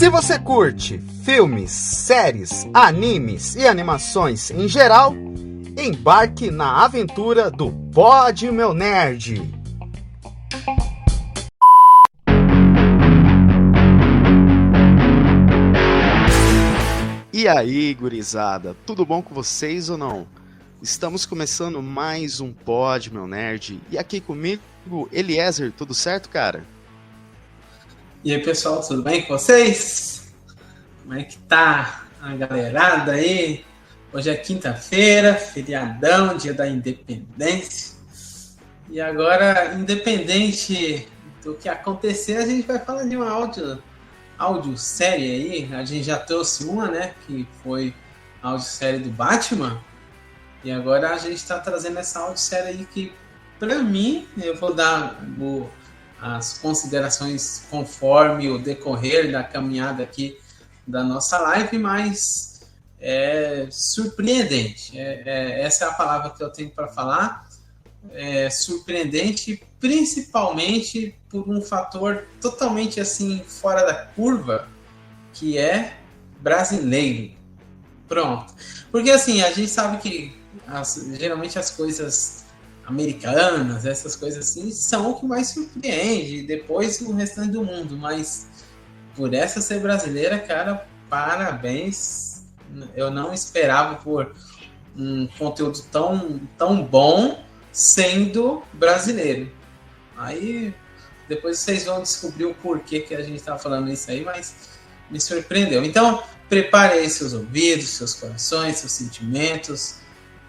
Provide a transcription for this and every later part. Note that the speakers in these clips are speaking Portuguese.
Se você curte filmes, séries, animes e animações em geral, embarque na aventura do Pod Meu Nerd. E aí, gurizada, tudo bom com vocês ou não? Estamos começando mais um Pod Meu Nerd e aqui comigo, Eliezer, tudo certo, cara? E aí, pessoal, tudo bem com vocês? Como é que tá a galerada aí? Hoje é quinta-feira, feriadão, dia da independência. E agora, independente do que acontecer, a gente vai falar de uma audiosérie aí. A gente já trouxe uma, né? Que foi a audiosérie do Batman. E agora a gente está trazendo essa audiosérie aí que, para mim, eu vou dar as considerações conforme o decorrer da caminhada aqui da nossa live, mas é surpreendente. Essa é a palavra que eu tenho para falar. É surpreendente, principalmente por um fator totalmente assim fora da curva, que é brasileiro. Pronto. Porque assim, a gente sabe que geralmente as coisas americanas, essas coisas assim, são o que mais surpreende, depois o restante do mundo, mas por essa ser brasileira, cara, parabéns. Eu não esperava por um conteúdo tão bom sendo brasileiro. Aí depois vocês vão descobrir o porquê que a gente tá falando isso aí, mas me surpreendeu. Então, prepare aí seus ouvidos, seus corações, seus sentimentos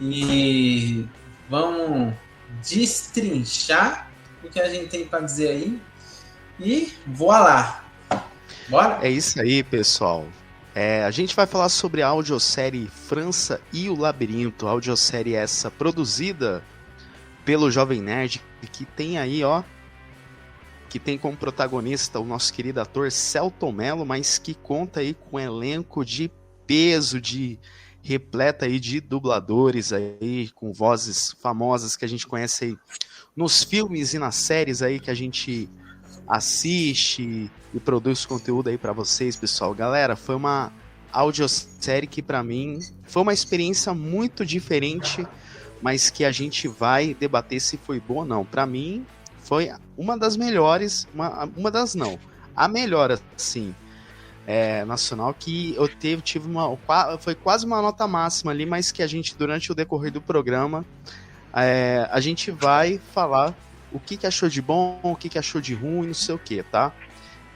e vamos destrinchar o que a gente tem para dizer aí e voa lá. Bora? É isso aí, pessoal. A gente vai falar sobre a audiosérie França e o Labirinto. A audiosérie essa produzida pelo Jovem Nerd, que tem aí, ó, que tem como protagonista o nosso querido ator Selton Mello, mas que conta aí com um elenco de peso, repleta aí de dubladores aí, com vozes famosas que a gente conhece aí nos filmes e nas séries aí que a gente assiste e produz conteúdo aí pra vocês, pessoal. Galera, foi uma audiosérie que pra mim foi uma experiência muito diferente, mas que a gente vai debater se foi boa ou não. Pra mim, foi uma das melhores, a melhor, assim, nacional, que eu tive foi quase uma nota máxima ali, mas que a gente, durante o decorrer do programa, a gente vai falar o que achou de bom, o que achou de ruim, não sei o que, tá?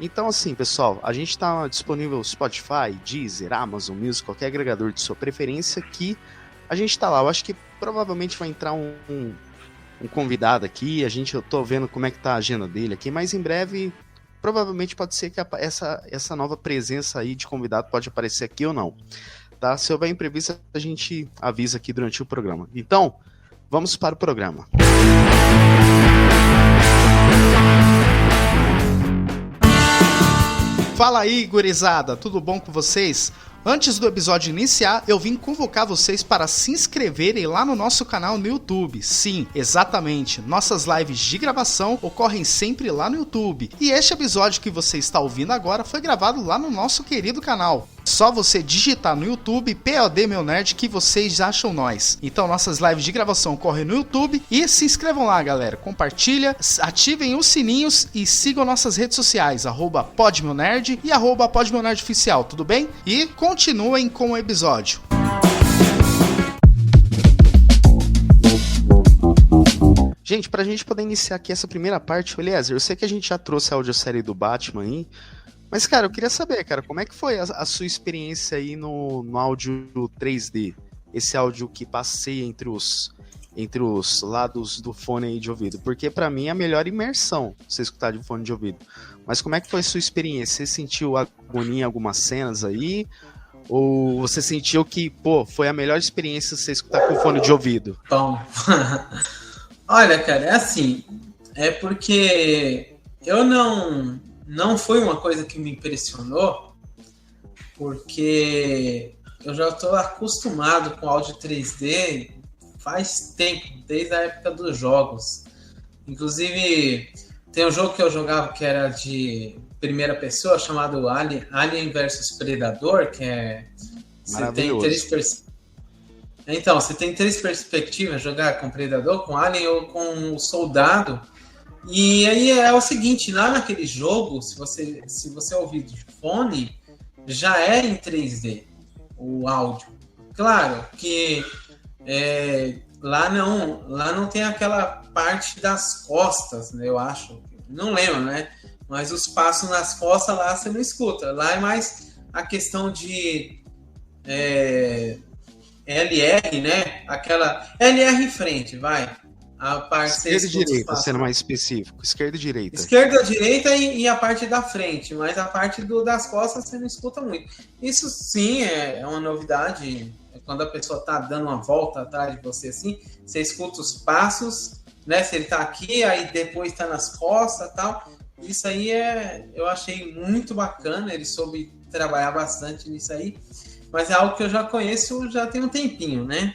Então, assim, pessoal, a gente tá disponível no Spotify, Deezer, Amazon Music, qualquer agregador de sua preferência, que a gente tá lá. Eu acho que provavelmente vai entrar um convidado aqui, eu tô vendo como é que tá a agenda dele aqui, mas em breve provavelmente pode ser que essa nova presença aí de convidado pode aparecer aqui ou não, tá? Se houver imprevisto, a gente avisa aqui durante o programa. Então, vamos para o programa. Fala aí, gurizada, tudo bom com vocês? Antes do episódio iniciar, eu vim convocar vocês para se inscreverem lá no nosso canal no YouTube. Sim, exatamente, nossas lives de gravação ocorrem sempre lá no YouTube. E este episódio que você está ouvindo agora foi gravado lá no nosso querido canal. Só você digitar no YouTube POD Meu Nerd que vocês acham nós. Então nossas lives de gravação ocorrem no YouTube e se inscrevam lá, galera. Compartilha, ativem os sininhos e sigam nossas redes sociais, @PodMeuNerd e @PodMeuNerdOficial, tudo bem? E continuem com o episódio. Gente, pra gente poder iniciar aqui essa primeira parte, Eliezer, eu sei que a gente já trouxe a audiosérie do Batman aí, mas, cara, eu queria saber, cara, como é que foi a sua experiência aí no áudio 3D? Esse áudio que passeia entre os lados do fone aí de ouvido. Porque, pra mim, é a melhor imersão você escutar de fone de ouvido. Mas como é que foi a sua experiência? Você sentiu agonia em algumas cenas aí? Ou você sentiu que, foi a melhor experiência você escutar com fone de ouvido? Bom, olha, cara, é assim. É porque eu não foi uma coisa que me impressionou, porque eu já estou acostumado com áudio 3D faz tempo, desde a época dos jogos. Inclusive, Tem um jogo que eu jogava que era de primeira pessoa, chamado Alien vs Predador, que é... Você tem três perspectivas, jogar com Predador, com Alien ou com o Soldado. E aí é o seguinte, lá naquele jogo, se você ouvir de fone, já é em 3D o áudio. Claro que lá não tem aquela parte das costas, né, eu acho. Não lembro, né? Mas os passos nas costas lá você não escuta. Lá é mais a questão de LR, né? Aquela LR em frente, vai. A parte esquerda e direita, sendo mais específico. Esquerda e direita. Esquerda, direita e a parte da frente, mas a parte das costas você não escuta muito. Isso sim é uma novidade. Quando a pessoa está dando uma volta atrás de você assim, você escuta os passos, né? Se ele está aqui, aí depois está nas costas e tal. Isso aí eu achei muito bacana, ele soube trabalhar bastante nisso aí, mas é algo que eu já conheço já tem um tempinho, né?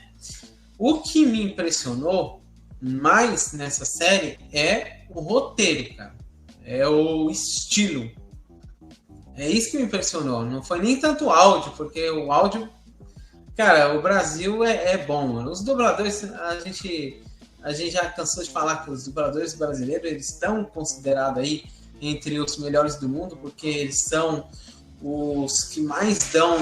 O que me impressionou mais nessa série é o roteiro, cara. É o estilo. É isso que me impressionou. Não foi nem tanto o áudio, porque o áudio... Cara, o Brasil é bom, mano. Os dubladores, a gente já cansou de falar que os dubladores brasileiros, eles estão considerados aí entre os melhores do mundo, porque eles são os que mais dão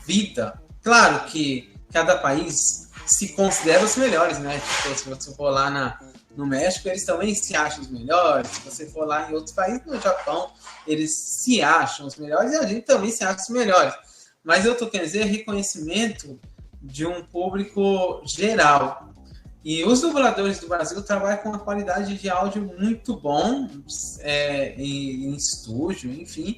vida. Claro que cada país se considera os melhores, né? Tipo, se você for lá no México, eles também se acham os melhores. Se você for lá em outros países, no Japão, eles se acham os melhores e a gente também se acha os melhores. Mas eu tô querendo dizer reconhecimento de um público geral. E os dubladores do Brasil trabalham com uma qualidade de áudio muito bom, em estúdio, enfim.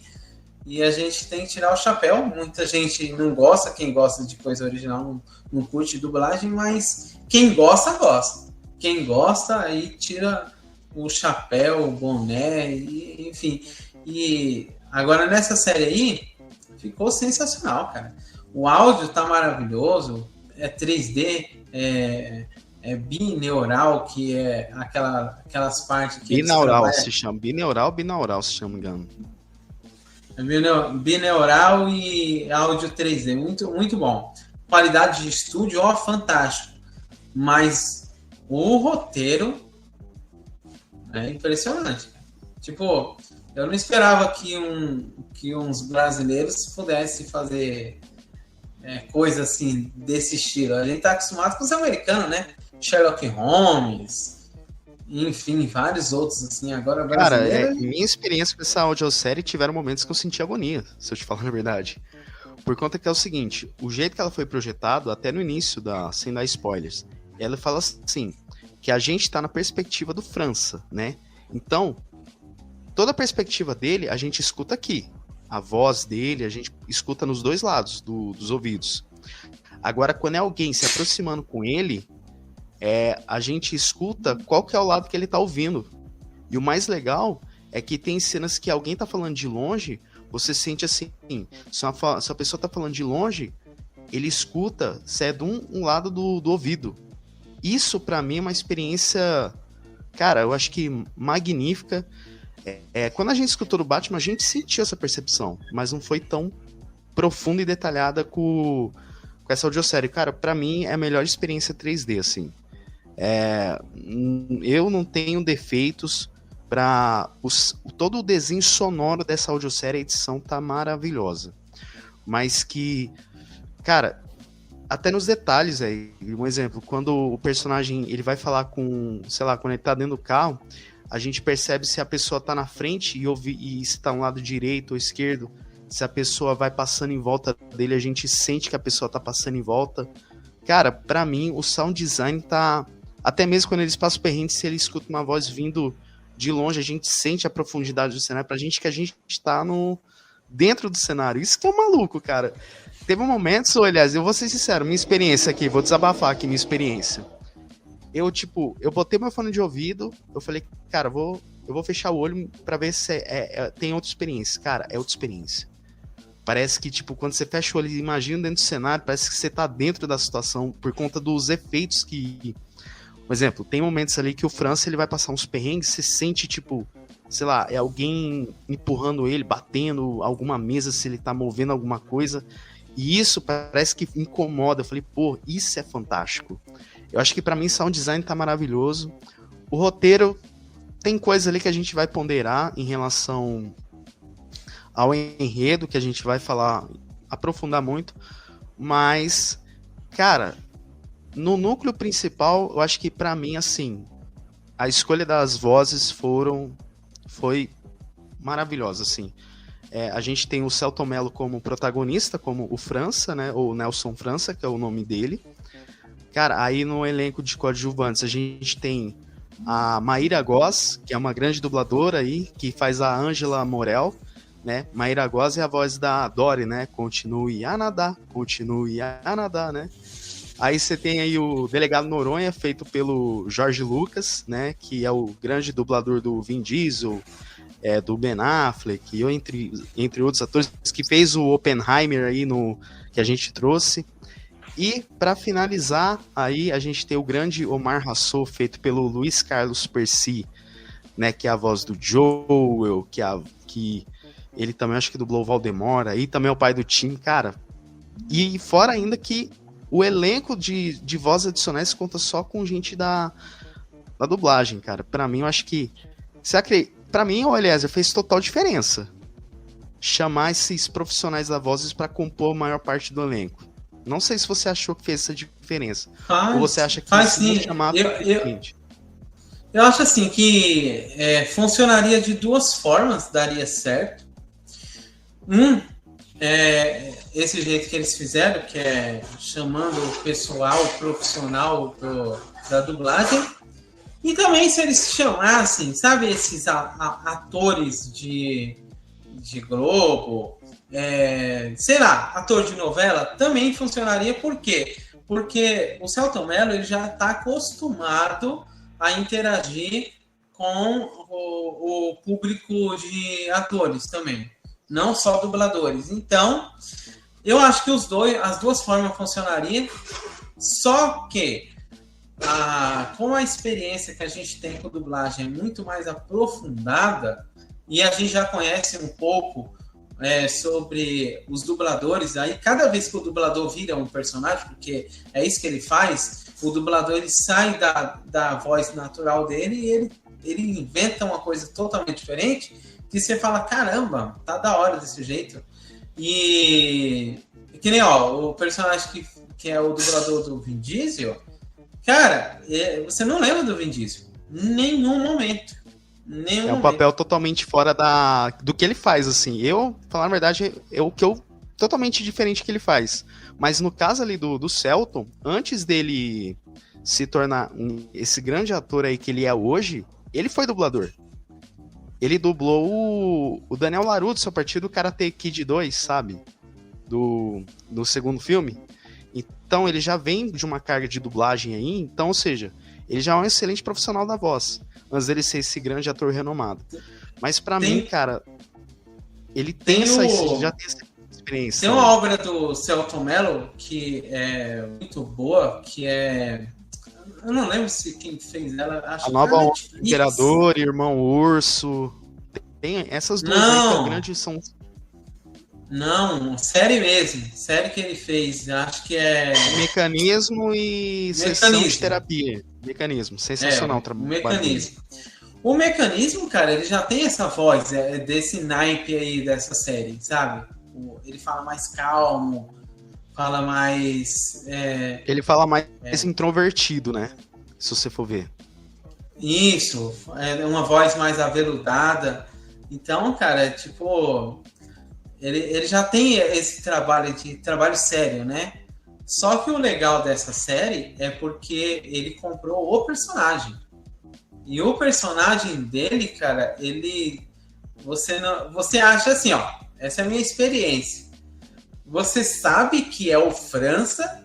E a gente tem que tirar o chapéu. Muita gente não gosta, quem gosta de coisa original não curte dublagem, mas quem gosta, gosta. Quem gosta, aí tira o chapéu, o boné, enfim. E agora nessa série aí, ficou sensacional, cara. O áudio tá maravilhoso, é 3D, é bineural, que é aquelas partes que... Binaural se chama, binaural se chama, engano. Bineural e áudio 3D, muito, muito bom. Qualidade de estúdio, fantástico. Mas o roteiro é impressionante. Tipo, eu não esperava que uns brasileiros pudessem fazer coisa assim, desse estilo. A gente tá acostumado com os americanos, né? Sherlock Holmes, enfim, vários outros, assim, agora brasileiro... Cara, minha experiência com essa audiosérie tiveram momentos que eu senti agonia, se eu te falar a verdade. Por conta que é o seguinte, o jeito que ela foi projetada, até no início, sem dar spoilers, ela fala assim, que a gente tá na perspectiva do França, né? Então, toda a perspectiva dele, a gente escuta aqui. A voz dele, a gente escuta nos dois lados dos ouvidos. Agora, quando é alguém se aproximando com ele, a gente escuta qual que é o lado que ele tá ouvindo. E o mais legal é que tem cenas que alguém tá falando de longe, você sente assim, se a pessoa tá falando de longe, ele escuta se é de um lado do ouvido. Isso, pra mim, é uma experiência, cara, eu acho que magnífica. Quando a gente escutou o Batman, a gente sentiu essa percepção, mas não foi tão profunda e detalhada com essa audiosérie. Cara, pra mim é a melhor experiência 3D, assim. Eu não tenho defeitos para todo o desenho sonoro dessa audiosérie, a edição tá maravilhosa. Mas que, cara, até nos detalhes aí, um exemplo, quando o personagem ele vai falar com, sei lá, quando ele tá dentro do carro, a gente percebe se a pessoa tá na frente e se tá no lado direito ou esquerdo. Se a pessoa vai passando em volta dele, a gente sente que a pessoa tá passando em volta. Cara, pra mim, o sound design tá... Até mesmo quando eles passam perrengue, se ele escuta uma voz vindo de longe, a gente sente a profundidade do cenário. Pra gente que a gente tá dentro do cenário. Isso que é maluco, cara. Teve momentos, aliás, eu vou ser sincero, minha experiência aqui, vou desabafar aqui minha experiência. Eu botei meu fone de ouvido, eu falei, cara, eu vou fechar o olho pra ver se tem outra experiência. Cara, é outra experiência. Parece que, tipo, quando você fecha o olho e imagina dentro do cenário, parece que você tá dentro da situação por conta dos efeitos que... Por exemplo, tem momentos ali que o França, ele vai passar uns perrengues, você sente, tipo, sei lá, é alguém empurrando ele, batendo alguma mesa, se ele tá movendo alguma coisa. E isso parece que incomoda. Eu falei, pô, isso é fantástico. Eu acho que pra mim sound design tá maravilhoso. O roteiro tem coisa ali que a gente vai ponderar em relação ao enredo, que a gente vai falar, aprofundar muito. Mas, cara, no núcleo principal, eu acho que pra mim, assim, a escolha das vozes foi maravilhosa, assim. A gente tem o Selton Mello como protagonista, como o França, né? Ou Nelson França, que é o nome dele. Cara, aí no elenco de coadjuvantes a gente tem a Maíra Goss, que é uma grande dubladora aí, que faz a Ângela Morel, né? Maíra Goss é a voz da Dory, né? Continue a nadar, né? Aí você tem aí o Delegado Noronha, feito pelo Jorge Lucas, né? Que é o grande dublador do Vin Diesel, do Ben Affleck, e entre outros atores, que fez o Oppenheimer aí que a gente trouxe. E para finalizar, aí a gente tem o grande Omar Hassou, feito pelo Luiz Carlos Percy, né, que é a voz do Joel, que ele também acho que dublou o Voldemort, aí também é o pai do Tim, cara. E fora ainda que o elenco de vozes adicionais conta só com gente da dublagem, cara. Para mim, eu acho que... Pra mim, o Eliezer fez total diferença chamar esses profissionais da vozes para compor a maior parte do elenco. Não sei se você achou que fez essa diferença. Ou você acha que sim. Eu acho assim que funcionaria de duas formas, daria certo. Esse jeito que eles fizeram, que é chamando o pessoal profissional da dublagem. E também se eles chamassem, sabe, esses atores de Globo, sei lá, ator de novela, também funcionaria. Por quê? Porque o Selton Mello ele já está acostumado a interagir com o público de atores também, não só dubladores. Então, eu acho que as duas formas funcionariam, só que com a experiência que a gente tem com dublagem muito mais aprofundada, e a gente já conhece um pouco sobre os dubladores, aí cada vez que o dublador vira um personagem, porque é isso que ele faz, o dublador ele sai da voz natural dele e ele inventa uma coisa totalmente diferente, que você fala, caramba, tá da hora desse jeito. E que nem o personagem que é o dublador do Vin Diesel, cara, você não lembra do Vin Diesel. Nenhum momento. Um papel totalmente fora do que ele faz, assim. Eu, falar a verdade, totalmente diferente que ele faz. Mas no caso ali do Selton, antes dele se tornar esse grande ator aí que ele é hoje, ele foi dublador. Ele dublou o Daniel LaRusso a partir do Karate Kid 2, sabe? Do segundo filme. Então ele já vem de uma carga de dublagem aí, então, ou seja, ele já é um excelente profissional da voz, antes dele ser esse grande ator renomado. Mas pra mim, cara, ele já tem essa experiência. Tem uma obra do Selton Mello que é muito boa, que é... Eu não lembro se quem fez ela... Acho a Nova Onda do Imperador, Irmão Urso... Tem essas duas aí que é grande, são... Não, série mesmo. Série que ele fez. Acho que é... Mecanismo e sessão de terapia. Mecanismo. Sensacional o trabalho. Mecanismo. O Mecanismo, cara, ele já tem essa voz desse naipe aí dessa série, sabe? Ele fala mais calmo, fala mais... Ele fala mais introvertido, né? Se você for ver. Isso. É uma voz mais aveludada. Então, cara, tipo... Ele já tem esse trabalho sério, né? Só que o legal dessa série é porque ele comprou o personagem. E o personagem dele, cara, você acha assim, ó, essa é a minha experiência. Você sabe que é o França,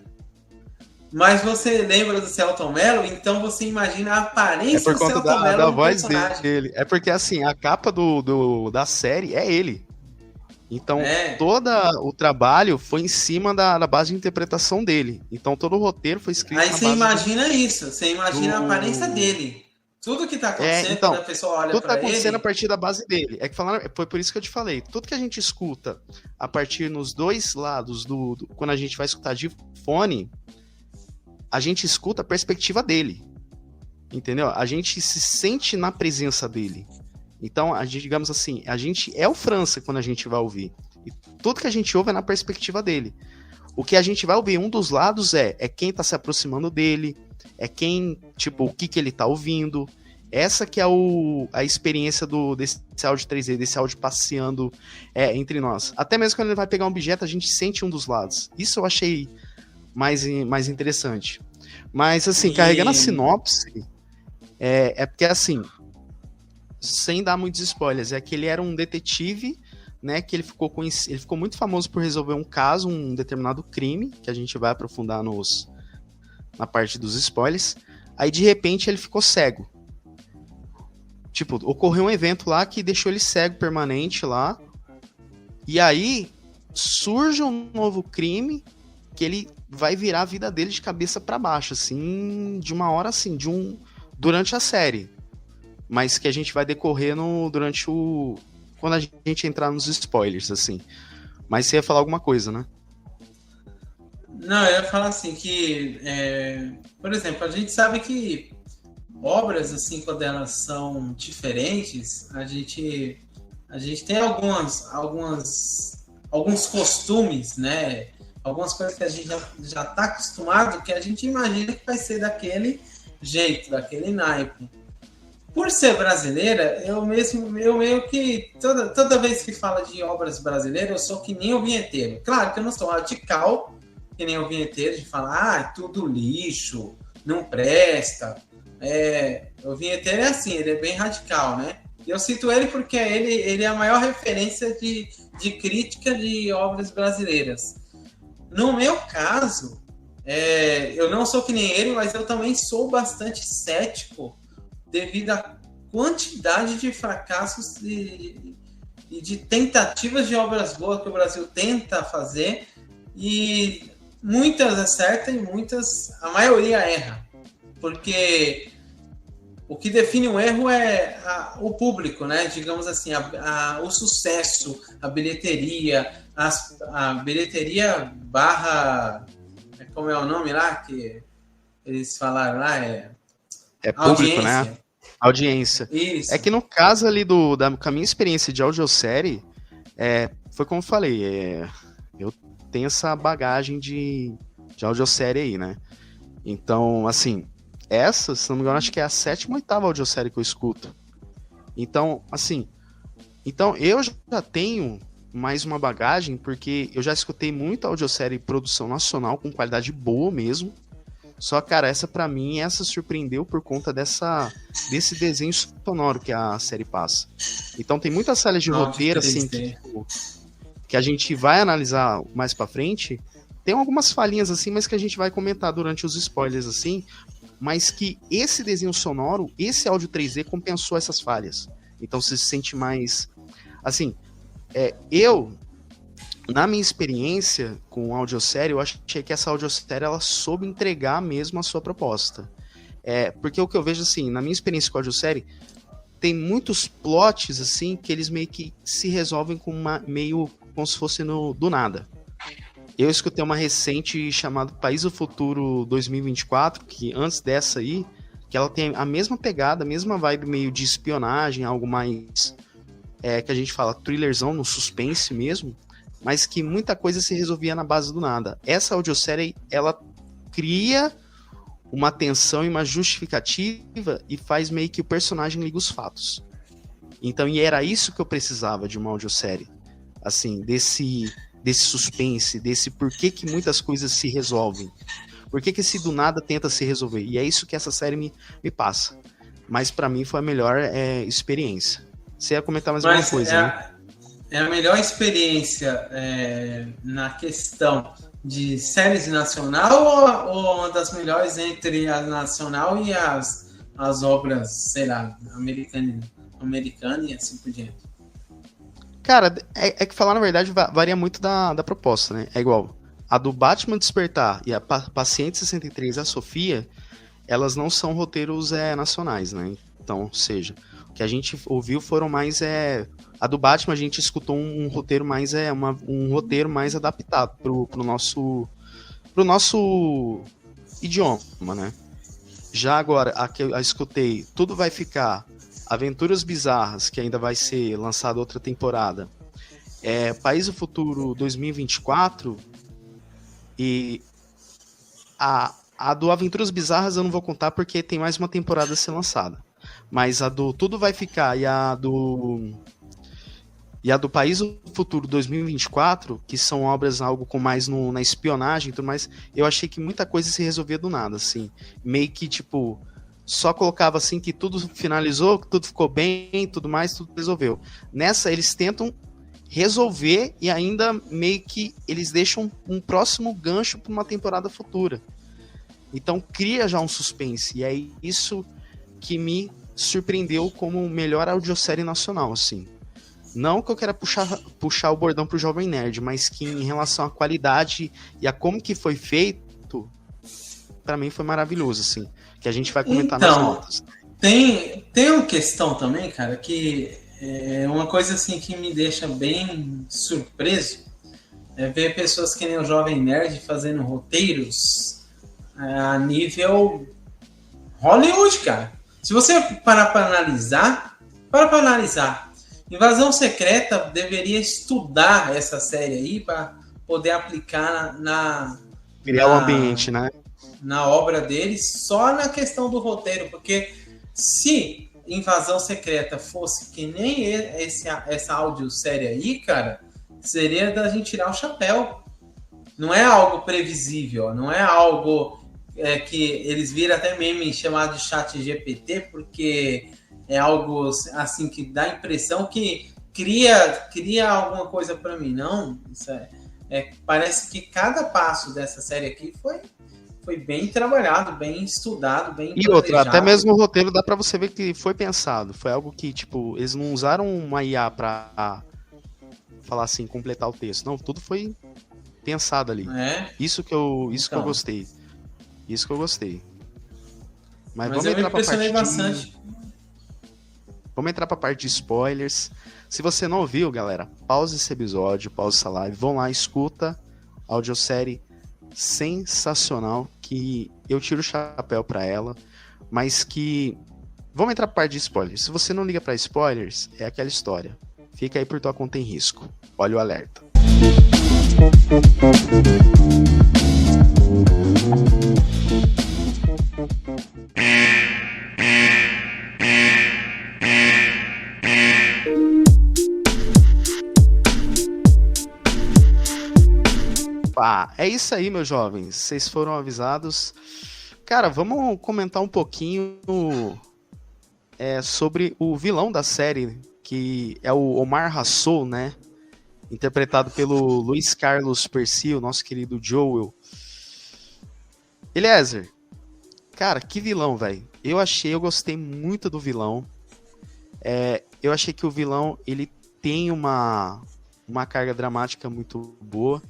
mas você lembra do Selton Mello, então você imagina a aparência do Selton Mello. É por conta da voz dele. É porque, assim, a capa da série é ele. Então, todo o trabalho foi em cima da base de interpretação dele. Então, todo o roteiro foi escrito aí você imagina isso, você imagina a aparência dele. Tudo que tá acontecendo, então, quando a pessoa olha tudo tá pra acontecendo ele... a partir da base dele. É que foi por isso que eu te falei. Tudo que a gente escuta a partir nos dois lados quando a gente vai escutar de fone, a gente escuta a perspectiva dele. Entendeu? A gente se sente na presença dele. Então, digamos assim, a gente é o França quando a gente vai ouvir. E tudo que a gente ouve é na perspectiva dele. O que a gente vai ouvir, um dos lados é quem tá se aproximando dele, é quem, tipo, o que ele tá ouvindo. Essa que é a experiência desse áudio 3D, desse áudio passeando entre nós. Até mesmo quando ele vai pegar um objeto, a gente sente um dos lados. Isso eu achei mais interessante. Mas, assim, carregando a sinopse, porque, assim, sem dar muitos spoilers, é que ele era um detetive, né, que ele ficou muito famoso por resolver um caso, um determinado crime, que a gente vai aprofundar na parte dos spoilers. Aí, de repente, ele ficou cego. Tipo, ocorreu um evento lá que deixou ele cego permanente lá. E aí, surge um novo crime que ele vai virar a vida dele de cabeça para baixo, assim, de uma hora, assim, durante a série. Mas que a gente vai decorrer quando a gente entrar nos spoilers, assim. Mas você ia falar alguma coisa, né? Não, eu ia falar assim que, por exemplo, a gente sabe que obras, assim, quando elas são diferentes, a gente tem alguns costumes, né? Algumas coisas que a gente já está acostumado, que a gente imagina que vai ser daquele jeito, daquele naipe. Por ser brasileira, eu meio que, toda vez que fala de obras brasileiras, eu sou que nem o vinheteiro. Claro que eu não sou radical, que nem o vinheteiro, de falar, tudo lixo, não presta. O vinheteiro é assim, ele é bem radical, né? E eu cito ele porque ele é a maior referência de crítica de obras brasileiras. No meu caso, eu não sou que nem ele, mas eu também sou bastante cético devido à quantidade de fracassos e de tentativas de obras boas que o Brasil tenta fazer, e muitas acertam e a maioria erra. Porque o que define o erro é o público, né? Digamos assim, o sucesso, a bilheteria, a bilheteria barra... Como é o nome lá que eles falaram lá? Público, né? Audiência. Isso. É que no caso ali com a minha experiência de audiosérie, foi como eu falei, eu tenho essa bagagem de audiosérie aí, né? Então, assim, se não me engano, acho que é a 7ª ou 8ª audiosérie que eu escuto. Então, assim, eu já tenho mais uma bagagem, porque eu já escutei muita audiosérie produção nacional com qualidade boa mesmo. Só, cara, essa surpreendeu por conta desse desenho sonoro que a série passa. Então tem muitas falhas de roteiro, assim, que a gente vai analisar mais pra frente. Tem algumas falhinhas, assim, mas que a gente vai comentar durante os spoilers, assim, mas que esse desenho sonoro, esse áudio 3D compensou essas falhas. Então você se sente mais... Assim, na minha experiência com audiosérie, eu achei que essa audiosérie ela soube entregar mesmo a sua proposta. Porque o que eu vejo, assim, na minha experiência com audiosérie, tem muitos plots, assim, que eles meio que se resolvem meio como se fosse do nada. Eu escutei uma recente chamada País do Futuro 2024, que antes dessa aí, que ela tem a mesma pegada, a mesma vibe meio de espionagem, algo mais, que a gente fala thrillerzão, no suspense mesmo, mas que muita coisa se resolvia na base do nada. Essa audiosérie, ela cria uma tensão e uma justificativa e faz meio que o personagem liga os fatos. Então, e era isso que eu precisava de uma audiosérie. Assim, desse suspense, desse porquê que muitas coisas se resolvem. Por que esse do nada tenta se resolver? E é isso que essa série me passa. Mas pra mim foi a melhor experiência. Você ia comentar mais alguma coisa, né? É a melhor experiência na questão de séries nacional ou uma das melhores entre a nacional e as obras, sei lá, americana e assim por diante? Cara, que falar na verdade varia muito da proposta, né? É igual, a do Batman Despertar e a Paciente 63 e a Sofia, elas não são roteiros nacionais, né? Então, ou seja, o que a gente ouviu foram mais a do Batman a gente escutou um roteiro mais um roteiro mais adaptado pro nosso idioma, né? Já agora, a que eu escutei, Tudo Vai Ficar, Aventuras Bizarras, que ainda vai ser lançada outra temporada, País do Futuro 2024, e a do Aventuras Bizarras eu não vou contar porque tem mais uma temporada a ser lançada. Mas a do Tudo Vai Ficar e a do País do Futuro 2024, que são obras algo com mais na espionagem e tudo mais, eu achei que muita coisa se resolvia do nada, assim. Meio que, tipo, só colocava assim que tudo finalizou, que tudo ficou bem, tudo mais, tudo resolveu. Nessa, eles tentam resolver e ainda meio que eles deixam um próximo gancho para uma temporada futura. Então cria já um suspense, e é isso que me surpreendeu como melhor audiosérie nacional, assim. Não que eu queira puxar o bordão pro Jovem Nerd, mas que em relação à qualidade e a como que foi feito, pra mim foi maravilhoso, assim. Que a gente vai comentar nas notas. Tem uma questão também, cara, que é uma coisa assim que me deixa bem surpreso, é ver pessoas que nem o Jovem Nerd fazendo roteiros a nível Hollywood, cara. Se você parar para analisar, Invasão Secreta deveria estudar essa série aí para poder aplicar criar o ambiente, né? Na obra deles, só na questão do roteiro, porque se Invasão Secreta fosse que nem essa audiosérie aí, cara, seria da gente tirar o chapéu. Não é algo previsível, não é algo que eles viram até meme chamado de chat GPT, porque é algo assim que dá a impressão que cria alguma coisa para mim. Não, isso parece que cada passo dessa série aqui foi bem trabalhado, bem estudado, bem planejado. E outra, até mesmo o roteiro dá pra você ver que foi pensado. Foi algo que, tipo, eles não usaram uma IA pra falar assim, completar o texto. Não, tudo foi pensado ali. Isso que eu gostei. Isso que eu gostei. Mas vamos entrar pra parte bastante. Vamos entrar pra parte de spoilers. Se você não ouviu, galera, pause esse episódio, pause essa live, vão lá, escuta a audiosérie sensacional, que eu tiro o chapéu pra ela, mas que... Vamos entrar pra parte de spoilers. Se você não liga pra spoilers, é aquela história. Fica aí por tua conta em risco. Olha o alerta. É isso aí, meus jovens. Vocês foram avisados. Cara, vamos comentar um pouquinho sobre o vilão da série, que é o Omar Hassou, né? Interpretado pelo Luiz Carlos Percy, o nosso querido Joel. Eliezer, cara, que vilão, velho. Eu gostei muito do vilão. Eu achei que o vilão, ele tem uma carga dramática muito boa.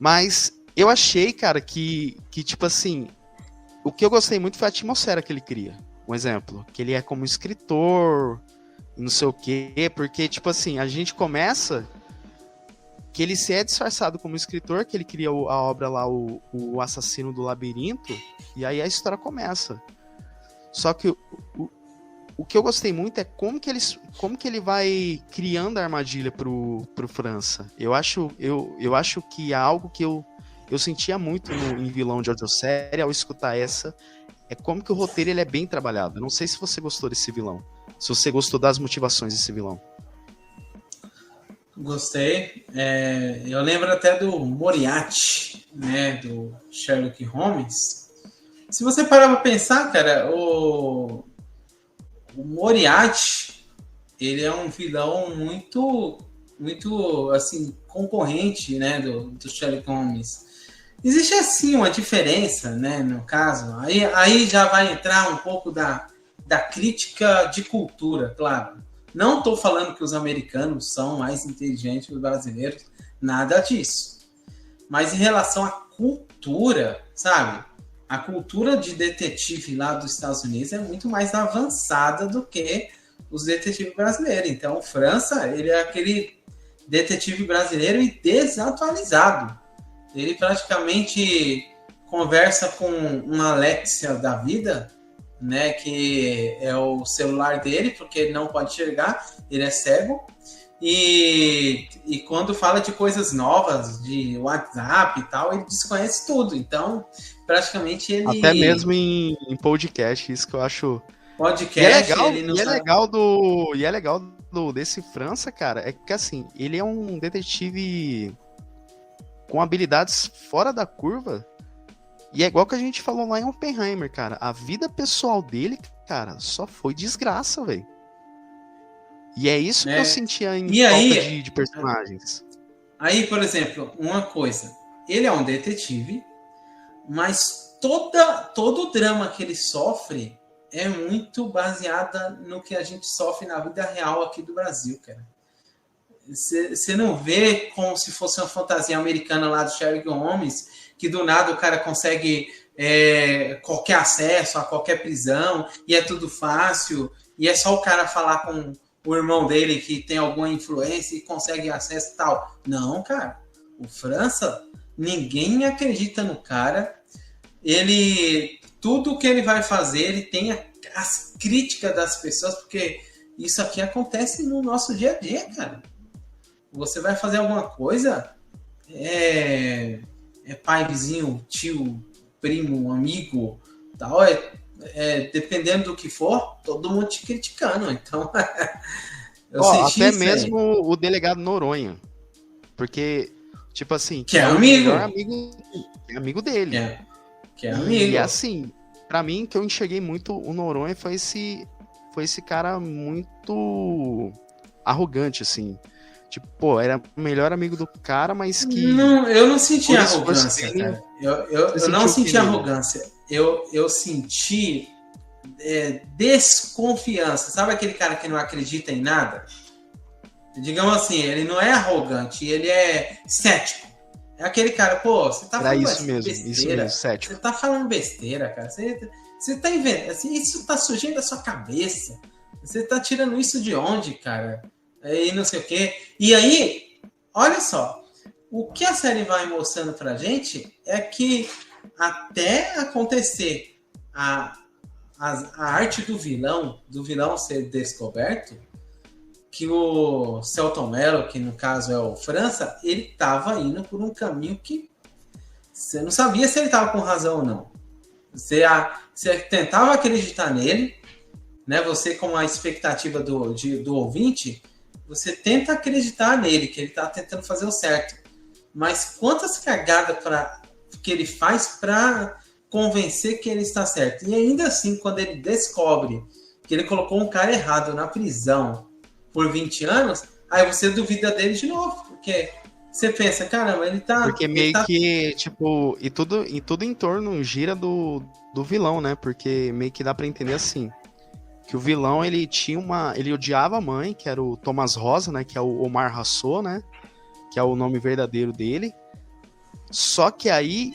Mas eu achei, cara, que tipo assim, o que eu gostei muito foi a atmosfera que ele cria. Um exemplo, que ele é como escritor, não sei o quê, porque, tipo assim, a gente começa que ele se é disfarçado como escritor, que ele cria a obra lá, o Assassino do Labirinto, e aí a história começa. Só que o que eu gostei muito é como que ele vai criando a armadilha pro França. Eu acho que é algo que eu sentia muito em vilão de audiosérie ao escutar essa, é como que o roteiro ele é bem trabalhado. Eu não sei se você gostou desse vilão, se você gostou das motivações desse vilão. Gostei. Eu lembro até do Moriarty, né, do Sherlock Holmes. Se você parar pra pensar, cara, o Moriarty, ele é um vilão muito, muito, assim, concorrente, né, do Sherlock Holmes. Existe, assim, uma diferença, né, no caso. Aí já vai entrar um pouco da crítica de cultura, claro. Não estou falando que os americanos são mais inteligentes que os brasileiros, nada disso. Mas em relação à cultura, sabe? a cultura de detetive lá dos Estados Unidos é muito mais avançada do que os detetives brasileiros. Então, França, ele é aquele detetive brasileiro e desatualizado. Ele praticamente conversa com uma Alexia da vida, né, que é o celular dele, porque ele não pode enxergar, ele é cego. E quando fala de coisas novas, de WhatsApp e tal, ele desconhece tudo. Então, praticamente ele... Até mesmo em podcast, isso que eu acho... Podcast, E é legal desse França, cara, é que assim, ele é um detetive com habilidades fora da curva. E é igual que a gente falou lá em Oppenheimer, cara. A vida pessoal dele, cara, só foi desgraça, velho. E é isso que eu sentia em falta de personagens. Aí, por exemplo, uma coisa. Ele é um detetive, mas todo o drama que ele sofre é muito baseada no que a gente sofre na vida real aqui do Brasil, cara. Você não vê como se fosse uma fantasia americana lá do Sherlock Holmes, que do nada o cara consegue qualquer acesso a qualquer prisão, e é tudo fácil, e é só o cara falar com o irmão dele que tem alguma influência e consegue acesso e tal. Não, cara. O França, ninguém acredita no cara. Tudo que ele vai fazer, ele tem as críticas das pessoas, porque isso aqui acontece no nosso dia a dia, cara. Você vai fazer alguma coisa, pai, vizinho, tio, primo, amigo, tal, dependendo do que for, todo mundo te criticando. Então, eu senti até isso mesmo aí. O delegado Noronha. Porque, tipo assim... Que é amigo. Amigo dele. Que é amigo. E assim, pra mim, que eu enxerguei muito o Noronha foi esse cara muito arrogante, assim. Tipo, pô, era o melhor amigo do cara, mas que... Não, eu não senti arrogância, cara. Eu não senti arrogância. Eu senti desconfiança. Sabe aquele cara que não acredita em nada? Digamos assim, ele não é arrogante, ele é cético. É aquele cara, pô, você tá falando besteira. Cético. Você tá falando besteira, cara. Você tá inventando. Isso tá surgindo da sua cabeça. Você tá tirando isso de onde, cara? E não sei o quê. E aí, olha só. O que a série vai mostrando pra gente é que até acontecer a arte do vilão ser descoberto, que o Selton Mello, que no caso é o França, ele estava indo por um caminho que você não sabia se ele estava com razão ou não. Você tentava acreditar nele, né? Você, com a expectativa do ouvinte, você tenta acreditar nele, que ele está tentando fazer o certo. Mas quantas cagadas que ele faz para convencer que ele está certo? E ainda assim, quando ele descobre que ele colocou um cara errado na prisão por 20 anos, aí você duvida dele de novo, porque você pensa, caramba, ele tá... Porque que, tipo, e tudo em torno gira do vilão, né? Porque meio que dá pra entender assim, que o vilão, ele odiava a mãe, que era o Thomas Rosa, né? Que é o Omar Hasso, né? Que é o nome verdadeiro dele. Só que aí,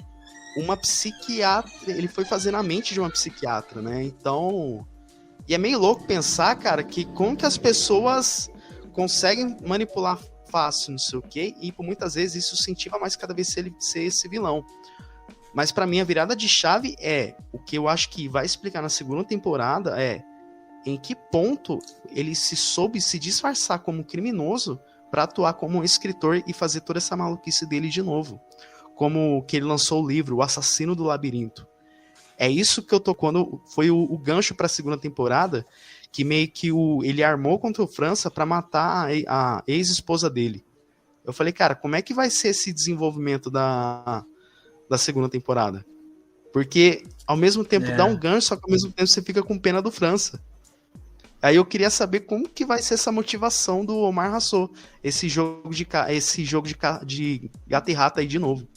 uma psiquiatra, ele foi fazer na mente de uma psiquiatra, né? Então... E é meio louco pensar, cara, que como que as pessoas conseguem manipular fácil, não sei o quê, e por muitas vezes isso incentiva mais cada vez ser esse vilão. Mas pra mim a virada de chave o que eu acho que vai explicar na segunda temporada em que ponto ele soube se disfarçar como criminoso pra atuar como um escritor e fazer toda essa maluquice dele de novo. Como que ele lançou o livro O Assassino do Labirinto. É isso que eu tô quando foi o gancho pra segunda temporada, que meio que ele armou contra o França pra matar a ex-esposa dele. Eu falei, cara, como é que vai ser esse desenvolvimento da segunda temporada? Porque ao mesmo tempo dá um gancho, só que ao mesmo tempo você fica com pena do França. Aí eu queria saber como que vai ser essa motivação do Omar Hasso, esse jogo de gato e rato aí de novo.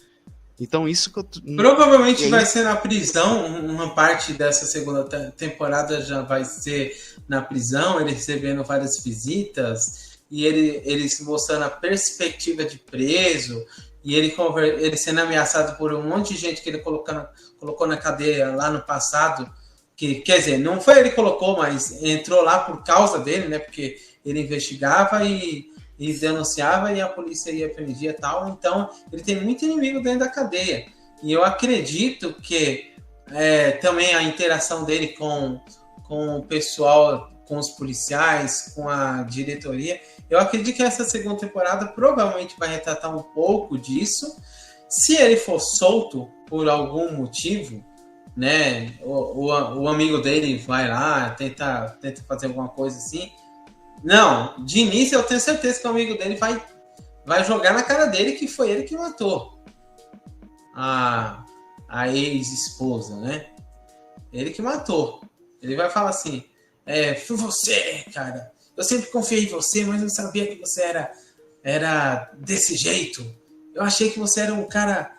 Então isso que eu... Provavelmente vai ser na prisão, uma parte dessa segunda temporada já vai ser na prisão, ele recebendo várias visitas, e eles mostrando a perspectiva de preso, e ele sendo ameaçado por um monte de gente que ele colocou na cadeia lá no passado, que, quer dizer, não foi ele que colocou, mas entrou lá por causa dele, né? Porque ele investigava e denunciava e a polícia ia prendia e tal. Então, ele tem muito inimigo dentro da cadeia. E eu acredito que também a interação dele com o pessoal, com os policiais, com a diretoria, eu acredito que essa segunda temporada provavelmente vai retratar um pouco disso. Se ele for solto por algum motivo, né, o amigo dele vai lá, tenta fazer alguma coisa assim. Não, de início eu tenho certeza que o amigo dele vai jogar na cara dele que foi ele que matou a ex-esposa, né? Ele que matou. Ele vai falar assim, foi você, cara. Eu sempre confiei em você, mas não sabia que você era desse jeito. Eu achei que você era um cara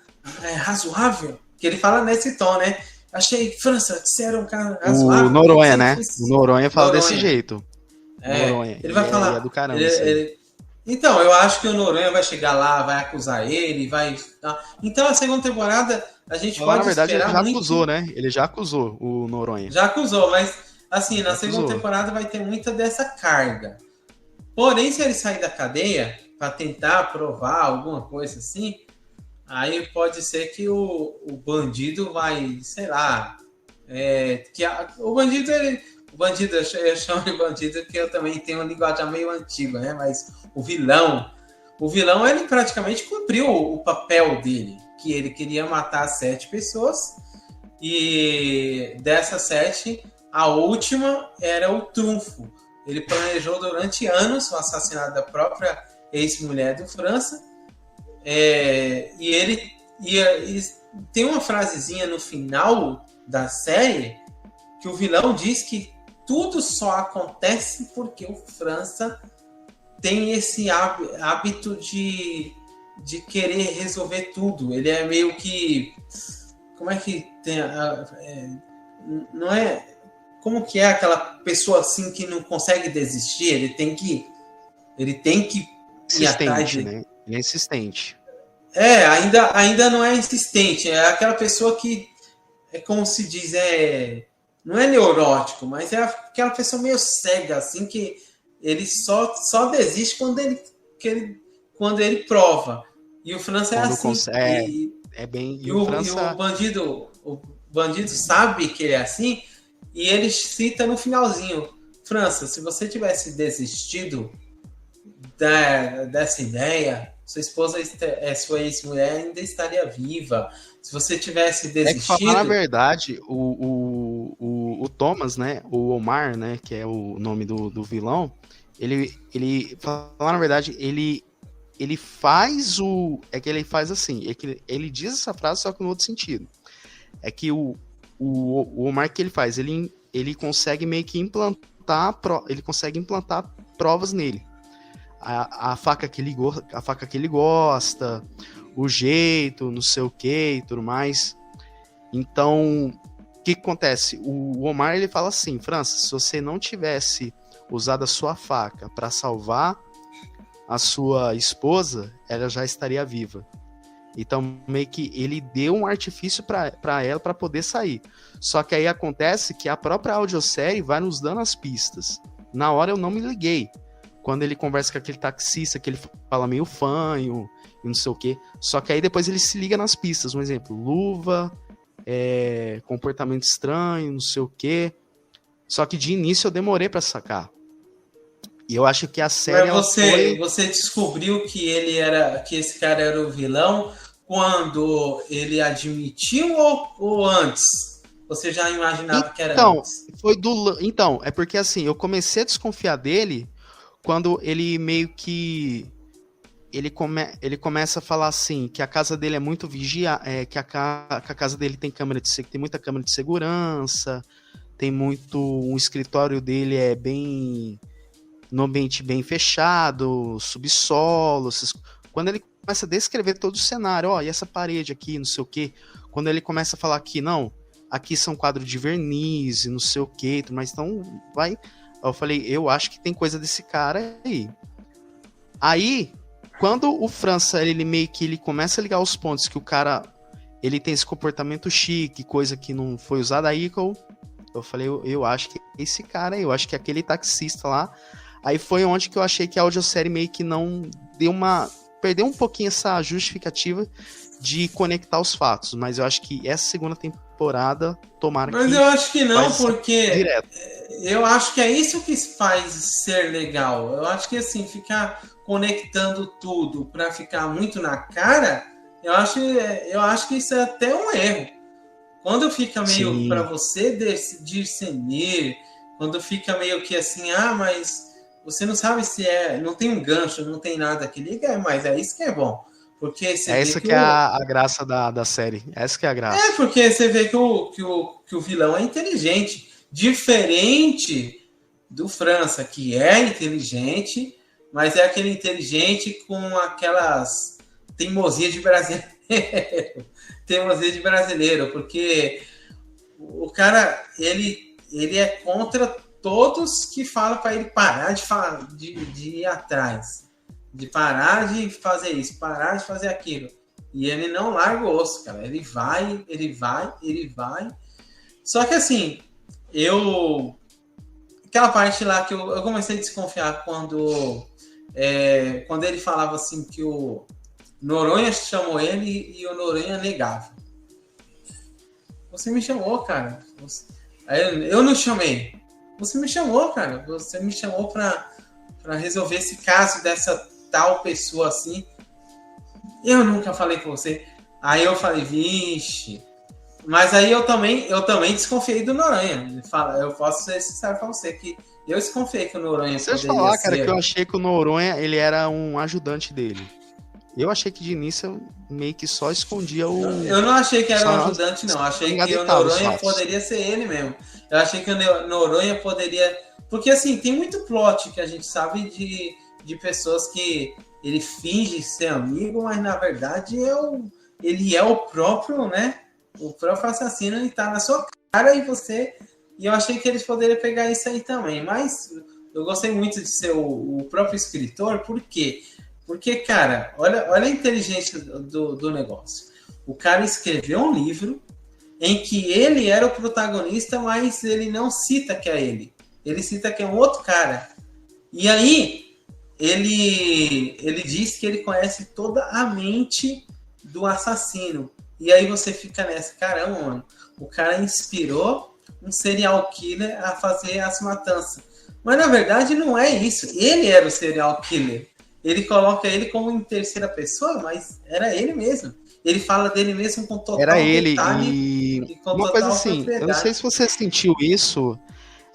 razoável. Que ele fala nesse tom, né? Achei, França, você era um cara razoável. O Noronha, né? O Noronha fala desse jeito. Noronha. Ele vai falar... É do caramba, Então, eu acho que o Noronha vai chegar lá, vai acusar ele, vai... Então, a segunda temporada, a gente pode na verdade, esperar ele já muito... acusou, né? Ele já acusou o Noronha. Já acusou, mas, assim, na segunda temporada vai ter muita dessa carga. Porém, se ele sair da cadeia para tentar provar alguma coisa assim, aí pode ser que o bandido vai, sei lá... o bandido, eu chamo de bandido porque eu também tenho uma linguagem meio antiga, né? Mas o vilão, ele praticamente cumpriu o papel dele, que ele queria matar 7 pessoas e dessas 7, a última era o trunfo. Ele planejou durante anos o assassinato da própria ex-mulher do França e tem uma frasezinha no final da série que o vilão diz que tudo só acontece porque o França tem esse hábito de querer resolver tudo. Ele é meio que... Como é que tem... não é... Como que é aquela pessoa assim que não consegue desistir? Ele tem que ir atrás de... né? Ele é insistente. Ainda não é insistente. É aquela pessoa que... É como se diz... Não é neurótico, mas é aquela pessoa meio cega, assim, que ele só desiste quando ele prova. E o França é assim. E o bandido sabe que ele é assim, e ele cita no finalzinho: França, se você tivesse desistido dessa ideia, sua ex-mulher ainda estaria viva. Se você tivesse desistido... falar na verdade, o Thomas, né, o Omar, né, que é o nome do vilão, ele falar na verdade, ele faz ele faz assim, ele diz essa frase só que no outro sentido. É que o Omar, que ele faz, ele consegue meio que implantar provas nele. A faca que ele gosta, o jeito, não sei o que e tudo mais. Então, o que acontece? O Omar, ele fala assim: França, se você não tivesse usado a sua faca para salvar a sua esposa, ela já estaria viva. Então, meio que ele deu um artifício para ela para poder sair. Só que aí acontece que a própria audiosérie vai nos dando as pistas. Na hora eu não me liguei. Quando ele conversa com aquele taxista, que ele fala meio fanho e não sei o quê. Só que aí depois ele se liga nas pistas. Um exemplo, luva, comportamento estranho, não sei o quê. Só que de início eu demorei pra sacar. E eu acho que a série... Mas você descobriu que esse cara era o vilão quando ele admitiu ou antes? Você já imaginava que era antes? Então, é porque assim, eu comecei a desconfiar dele quando ele meio que... Ele começa a falar assim, que a casa dele é muito vigiada, que a casa dele tem muita câmera de segurança, um escritório dele é bem... no ambiente bem fechado, subsolo. Quando ele começa a descrever todo o cenário, e essa parede aqui, não sei o quê. Quando ele começa a falar que, não, aqui são quadros de verniz, não sei o quê, mas então vai... Eu falei, eu acho que tem coisa desse cara aí. Aí, quando o França, ele meio que ele começa a ligar os pontos que o cara, ele tem esse comportamento chique, coisa que não foi usada aí, eu falei, eu acho que esse cara aí, eu acho que aquele taxista lá, aí foi onde que eu achei que a audiosérie meio que não deu perdeu um pouquinho essa justificativa de conectar os fatos, mas eu acho que essa segunda temporada, tomara Mas que... eu acho que não, porque direto. Eu acho que é isso que faz ser legal. Eu acho que assim, ficar conectando tudo para ficar muito na cara, eu acho que isso é até um erro. Quando fica meio para você discernir, quando fica meio que assim, mas você não sabe se não tem um gancho, não tem nada que liga, mas é isso que é bom. Porque você vê essa que é a graça da série. Essa que é a graça. Porque você vê que o vilão é inteligente. Diferente do França, que é inteligente, mas é aquele inteligente com aquelas teimosia de brasileiro. Teimosia de brasileiro, porque o cara, ele é contra todos que falam para ele parar de ir atrás. De parar de fazer isso, parar de fazer aquilo. E ele não larga o osso, cara. Ele vai. Só que assim, aquela parte lá que eu comecei a desconfiar quando ele falava assim que o Noronha chamou ele e o Noronha negava. Você me chamou, cara. Eu não chamei. Você me chamou, cara. Você me chamou para resolver esse caso dessa tal pessoa assim. Eu nunca falei com você. Aí eu falei, vixe. Mas aí eu também desconfiei do Noronha. Eu posso ser sincero pra você que eu desconfiei que o Noronha poderia ser. Deixa eu falar, cara, que eu achei que o Noronha, ele era um ajudante dele. Eu achei que de início eu meio que só escondia o... Eu não achei que era um ajudante, não. Achei que o Noronha poderia ser ele mesmo. Eu achei que o Noronha poderia... Porque, assim, tem muito plot que a gente sabe de pessoas que ele finge ser amigo, mas, na verdade, ele é o próprio, né? O próprio assassino, ele tá na sua cara e você... E eu achei que eles poderiam pegar isso aí também. Mas eu gostei muito de ser o próprio escritor, por quê? Porque, cara, olha a inteligência do negócio. O cara escreveu um livro em que ele era o protagonista, mas ele não cita que é ele. Ele cita que é um outro cara. E aí, ele diz que ele conhece toda a mente do assassino. E aí você fica nessa, caramba, mano. O cara inspirou um serial killer a fazer as matanças. Mas, na verdade, não é isso. Ele era o serial killer. Ele coloca ele como em terceira pessoa, mas era ele mesmo. Ele fala dele mesmo com total era ele, detalhe e com uma coisa assim, eu não sei se você sentiu isso,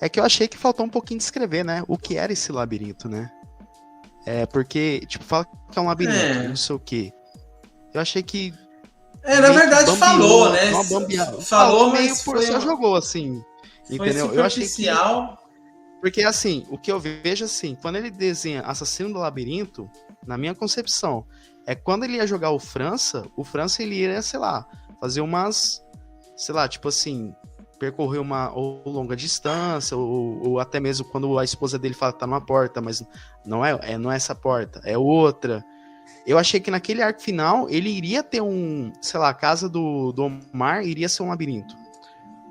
é que eu achei que faltou um pouquinho de escrever, né? O que era esse labirinto, né? Porque, tipo, fala que é um labirinto, não sei o quê. Eu achei que... na verdade falou, né? Falou meio por só jogou, assim. Entendeu? Eu achei que... Porque, assim, o que eu vejo, assim, quando ele desenha Assassino do Labirinto, na minha concepção, é quando ele ia jogar o França ele ia, sei lá, fazer umas, sei lá, tipo assim, percorrer uma ou longa distância, ou até mesmo quando a esposa dele fala que tá numa porta, mas não é essa porta, é outra. Eu achei que naquele arco final, ele iria ter sei lá, a casa do Omar iria ser um labirinto.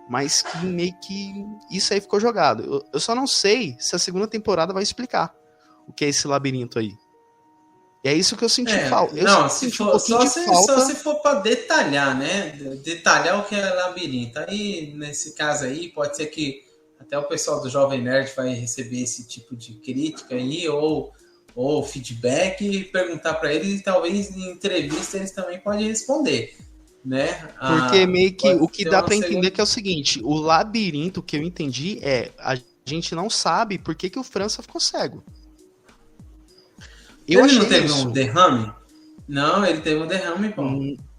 Mas que meio que isso aí ficou jogado. Eu só não sei se a segunda temporada vai explicar o que é esse labirinto aí. E é isso que eu senti falta. Só se for para detalhar, né? Detalhar o que é labirinto. Aí, nesse caso aí, pode ser que até o pessoal do Jovem Nerd vai receber esse tipo de crítica aí, ou feedback, e perguntar para eles, e talvez em entrevista eles também podem responder. Né? Porque meio que o que dá para entender que é o seguinte, o labirinto que eu entendi a gente não sabe por que o França ficou cego. Ele não teve um derrame? Não, ele teve um derrame, pô.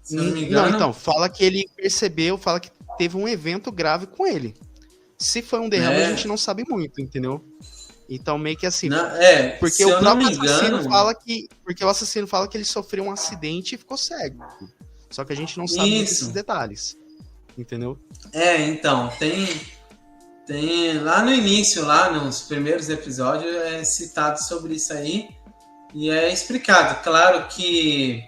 Se eu não me engano. Não, então, fala que ele percebeu, fala que teve um evento grave com ele. Se foi um derrame, a gente não sabe muito, entendeu? Então, meio que assim. Não, porque o próprio assassino fala que. Porque o assassino fala que ele sofreu um acidente e ficou cego. Só que a gente não sabe esses detalhes. Entendeu? Então, tem lá no início, lá nos primeiros episódios, é citado sobre isso aí. E é explicado. Claro que,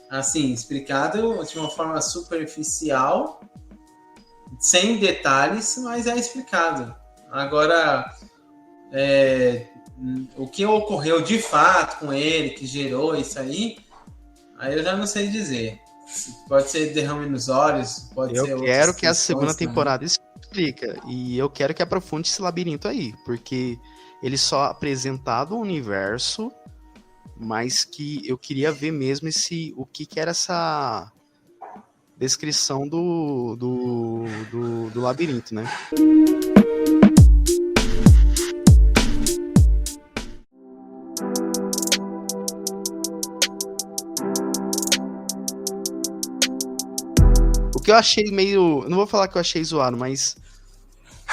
assim, explicado de uma forma superficial, sem detalhes, mas é explicado. Agora, o que ocorreu de fato com ele, que gerou isso aí eu já não sei dizer. Pode ser derrame nos olhos, pode ser Eu outras quero que a questões segunda também. temporada explica. E eu quero que aprofunde esse labirinto aí. Porque ele só apresentado o universo, mas que eu queria ver mesmo o que era essa descrição do labirinto, né? O que eu achei meio... Não vou falar que eu achei zoado, mas...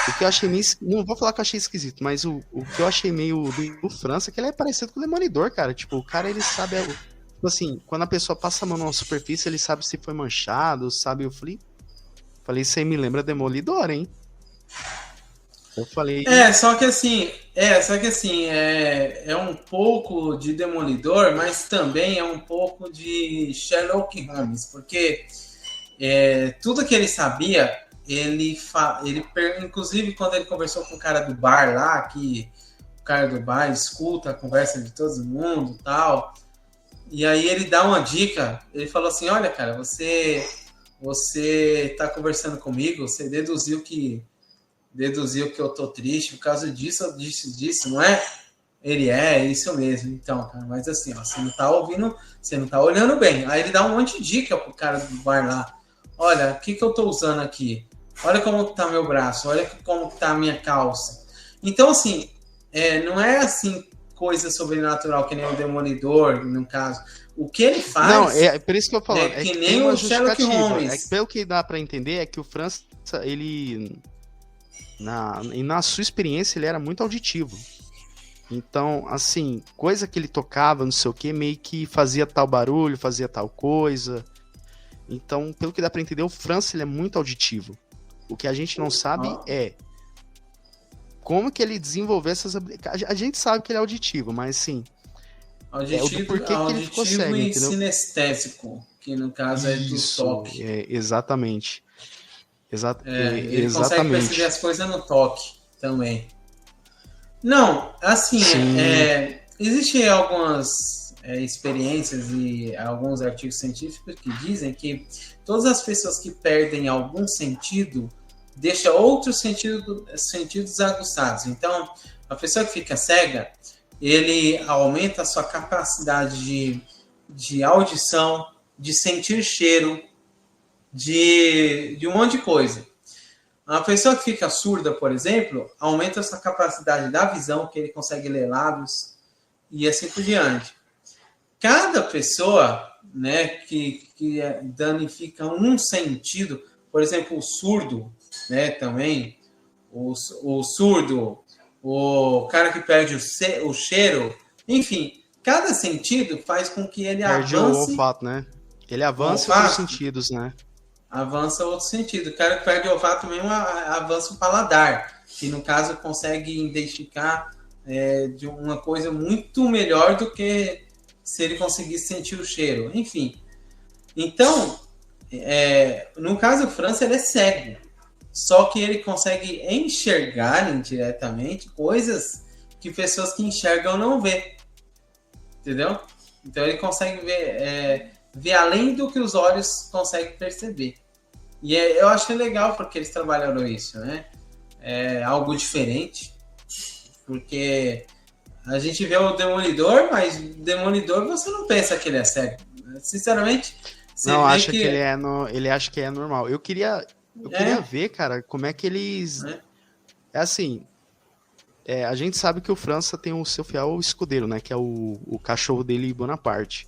O que eu achei meio... Não vou falar que eu achei esquisito, mas o que eu achei meio do França é que ele é parecido com o Demolidor, cara. Tipo, o cara, ele sabe... Tipo assim, quando a pessoa passa a mão numa superfície, ele sabe se foi manchado, sabe? Eu falei, isso aí me lembra Demolidor, hein? Eu falei... Só que assim, é um pouco de Demolidor, mas também é um pouco de Sherlock Holmes, porque tudo que ele sabia, inclusive quando ele conversou com o cara do bar lá, que o cara do bar escuta a conversa de todo mundo e tal, e aí ele dá uma dica, ele falou assim, olha cara, você tá conversando comigo, você deduziu que eu tô triste por causa disso, disso, não é? Ele isso mesmo, então, cara, mas assim, ó, você não tá ouvindo, você não tá olhando bem. Aí ele dá um monte de dica pro cara do bar lá. Olha, o que eu tô usando aqui? Olha como tá meu braço, olha como tá a minha calça. Então, assim, não é assim coisa sobrenatural que nem o Demolidor, no caso. O que ele faz... Não, é por isso que eu falo. É que nem o Sherlock Holmes. Pelo que dá pra entender, é que o França, ele... Na sua experiência, ele era muito auditivo. Então, assim, coisa que ele tocava, não sei o que, meio que fazia tal barulho, fazia tal coisa. Então, pelo que dá pra entender, o França, ele é muito auditivo. O que a gente não sabe é como que ele desenvolveu essas habilidades. A gente sabe que ele é auditivo, mas assim... Auditivo, porquê que ele ficou cego, e entendeu? Sinestésico, que no caso é do toque. Exatamente. Ele consegue perceber as coisas no toque também. Não, assim, existem algumas experiências e alguns artigos científicos que dizem que todas as pessoas que perdem algum sentido deixam outros sentidos aguçados. Então, a pessoa que fica cega, ele aumenta a sua capacidade de audição, de sentir cheiro, de um monte de coisa. A pessoa que fica surda, por exemplo, aumenta a sua capacidade da visão, que ele consegue ler lábios, e assim por diante. Cada pessoa, né, que danifica um sentido, por exemplo, o surdo, né, também, o surdo, o cara que perde o cheiro, enfim, cada sentido faz com que ele perde avance... o olfato, né? Ele avança outros sentidos, né? Avança outro sentido. O cara que perde o olfato mesmo avança o paladar, que no caso consegue identificar de uma coisa muito melhor do que se ele conseguisse sentir o cheiro. Enfim. Então, no caso do França, ele é cego. Só que ele consegue enxergar indiretamente coisas que pessoas que enxergam não vê. Entendeu? Então ele consegue ver além do que os olhos conseguem perceber. E eu acho legal porque eles trabalharam isso, né? É algo diferente, porque a gente vê o Demolidor, mas o Demolidor você não pensa que ele é cego. Sinceramente, você não vê acha que ele acha que é normal. Eu queria ver, cara, como é que eles... É assim, a gente sabe que o França tem o seu fiel escudeiro, né? Que é o cachorro dele, Bonaparte.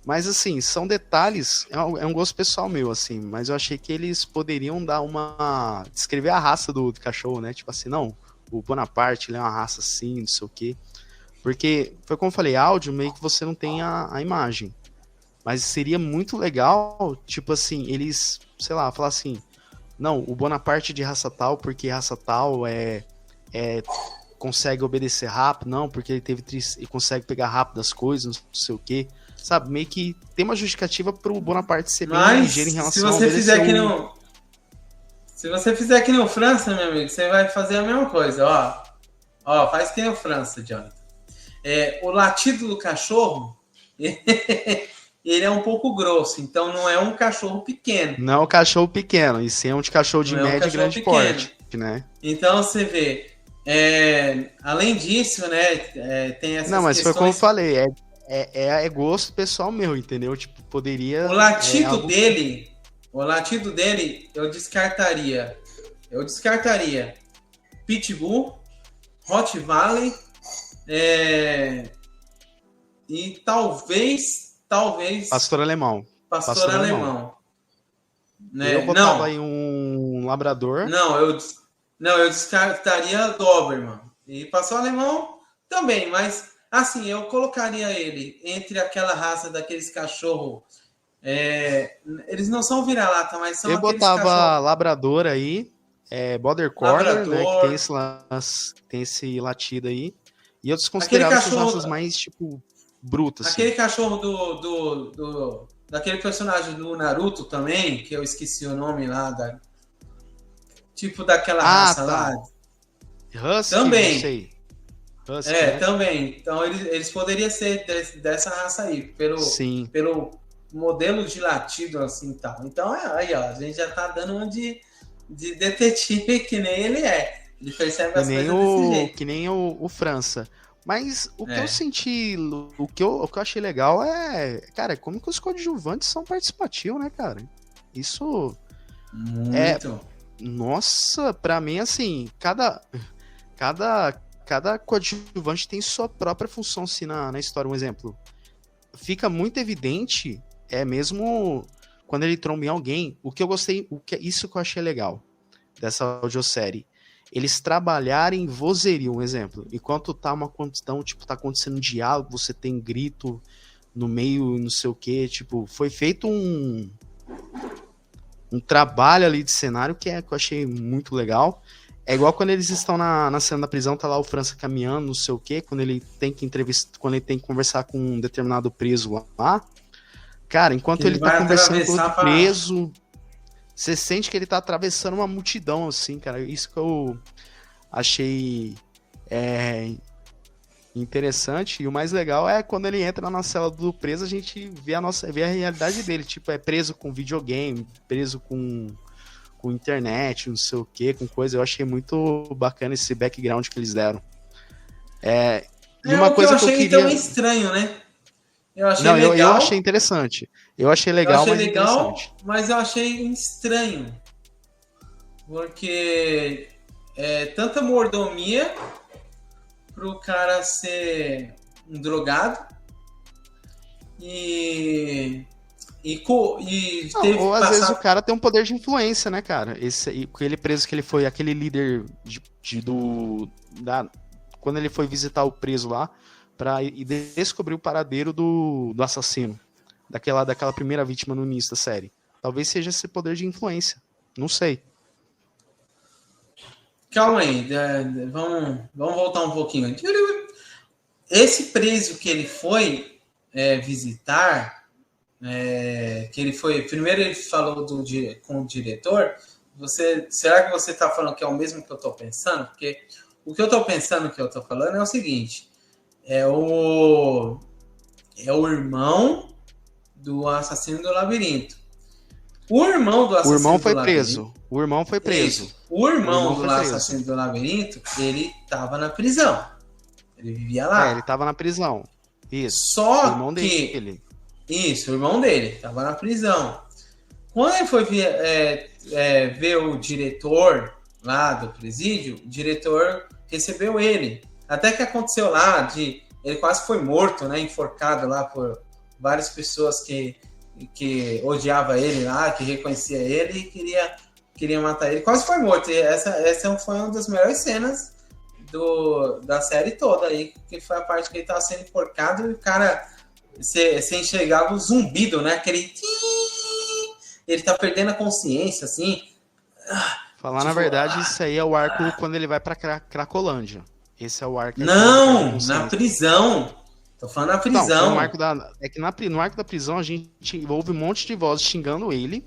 Mas, assim, são detalhes... É um gosto pessoal meu, assim. Mas eu achei que eles poderiam dar descrever a raça do cachorro, né? Tipo assim, não, o Bonaparte, ele é uma raça assim, não sei o quê. Porque, foi como eu falei, áudio meio que você não tem a imagem. Mas seria muito legal, tipo assim, eles, sei lá, falar assim... Não, o Bonaparte de raça tal, porque raça tal consegue obedecer rápido, não, porque ele consegue pegar rápido as coisas, não sei o quê. Sabe, meio que tem uma justificativa pro Bonaparte ser bem ligeiro em relação a obedecer se você fizer que nem o França, meu amigo, você vai fazer a mesma coisa, ó, faz que nem o França, Jonathan. O latido do cachorro, ele é um pouco grosso, então não é um cachorro pequeno. Não é um cachorro pequeno, e sim é um cachorro de médio e grande porte, né? Então você vê, além disso, né, tem essas Não, mas questões... foi como eu falei, é gosto pessoal meu, entendeu? Tipo, poderia... O latido dele, eu descartaria Pitbull, Rottweiler, e talvez Pastor alemão. Pastor alemão. Né? Eu botava aí um labrador. Não, eu descartaria Doberman. E pastor alemão também, mas assim, eu colocaria ele entre aquela raça daqueles cachorros. Eles não são vira-lata, mas são aqueles cachorros. Eu botava cachorros... labrador aí, border collie, né, que tem esse latido aí. E eu desconsiderava essas raças mais, tipo, brutas. Aquele assim. Cachorro daquele personagem do Naruto também, que eu esqueci o nome lá, tipo daquela raça lá. Husky, também. Não sei. Husky, né? Também. Então eles poderiam ser dessa raça aí, pelo modelo de latido assim e tal. Então aí, ó, a gente já tá dando um de detetive que nem ele é. Ele percebe as coisas desse jeito. Que nem o França. Mas o que eu senti, o que eu achei legal cara, como que os coadjuvantes são participativos, né, cara? Isso muito. Nossa, pra mim, assim, cada coadjuvante tem sua própria função, assim, na história. Um exemplo, fica muito evidente, mesmo quando ele tromba em alguém, o que eu gostei, isso que eu achei legal dessa audiosérie. Eles trabalharem vozerio, um exemplo. Enquanto tá uma questão, tipo, tá acontecendo um diálogo, você tem grito no meio, não sei o quê, tipo, foi feito um trabalho ali de cenário que eu achei muito legal. É igual quando eles estão na cena da prisão, tá lá o França caminhando, não sei o quê, quando ele tem que conversar com um determinado preso lá. Cara, enquanto ele tá conversando com outro preso... Você sente que ele tá atravessando uma multidão, assim, cara. Isso que eu achei interessante. E o mais legal é quando ele entra na cela do preso, a gente vê a realidade dele. Tipo, é preso com videogame, preso com internet, não sei o que, com coisa. Eu achei muito bacana esse background que eles deram. E uma coisa que eu queria... tão estranho, né? Eu achei legal. Eu achei interessante. Eu achei legal, mas eu achei estranho. Porque tanta mordomia pro cara ser um drogado ou às vezes o cara tem um poder de influência, né, cara? Aquele preso que ele foi, aquele líder quando ele foi visitar o preso lá, pra descobrir o paradeiro do assassino, daquela primeira vítima no início da série. Talvez seja esse poder de influência. Não sei. Calma aí, vamos voltar um pouquinho. Esse preso que ele foi visitar, que ele foi... Primeiro ele falou com o diretor. Será que você está falando que é o mesmo que eu estou pensando? Porque o que eu estou pensando, que eu estou falando, é o seguinte... É o irmão do assassino do labirinto. O irmão do assassino foi preso. O irmão foi preso. Isso. O irmão do assassino do labirinto, ele estava na prisão. Ele vivia lá. Ele estava na prisão. Isso. Só o irmão dele. Isso, o irmão dele estava na prisão. Quando ele foi ver o diretor lá do presídio, o diretor recebeu ele. Até que aconteceu lá, ele quase foi morto, né, enforcado lá por várias pessoas que odiavam ele lá, que reconhecia ele e queria matar ele. Quase foi morto. E essa foi uma das melhores cenas da série toda aí, que foi a parte que ele estava sendo enforcado e o cara, você enxergava o zumbido, né, aquele... Ele tá perdendo a consciência, assim... Falar na verdade, isso aí é o arco quando ele vai pra Cracolândia. Esse é o arco. Não, na prisão. Tô falando na prisão. Não, é que no arco da prisão a gente ouve um monte de vozes xingando ele,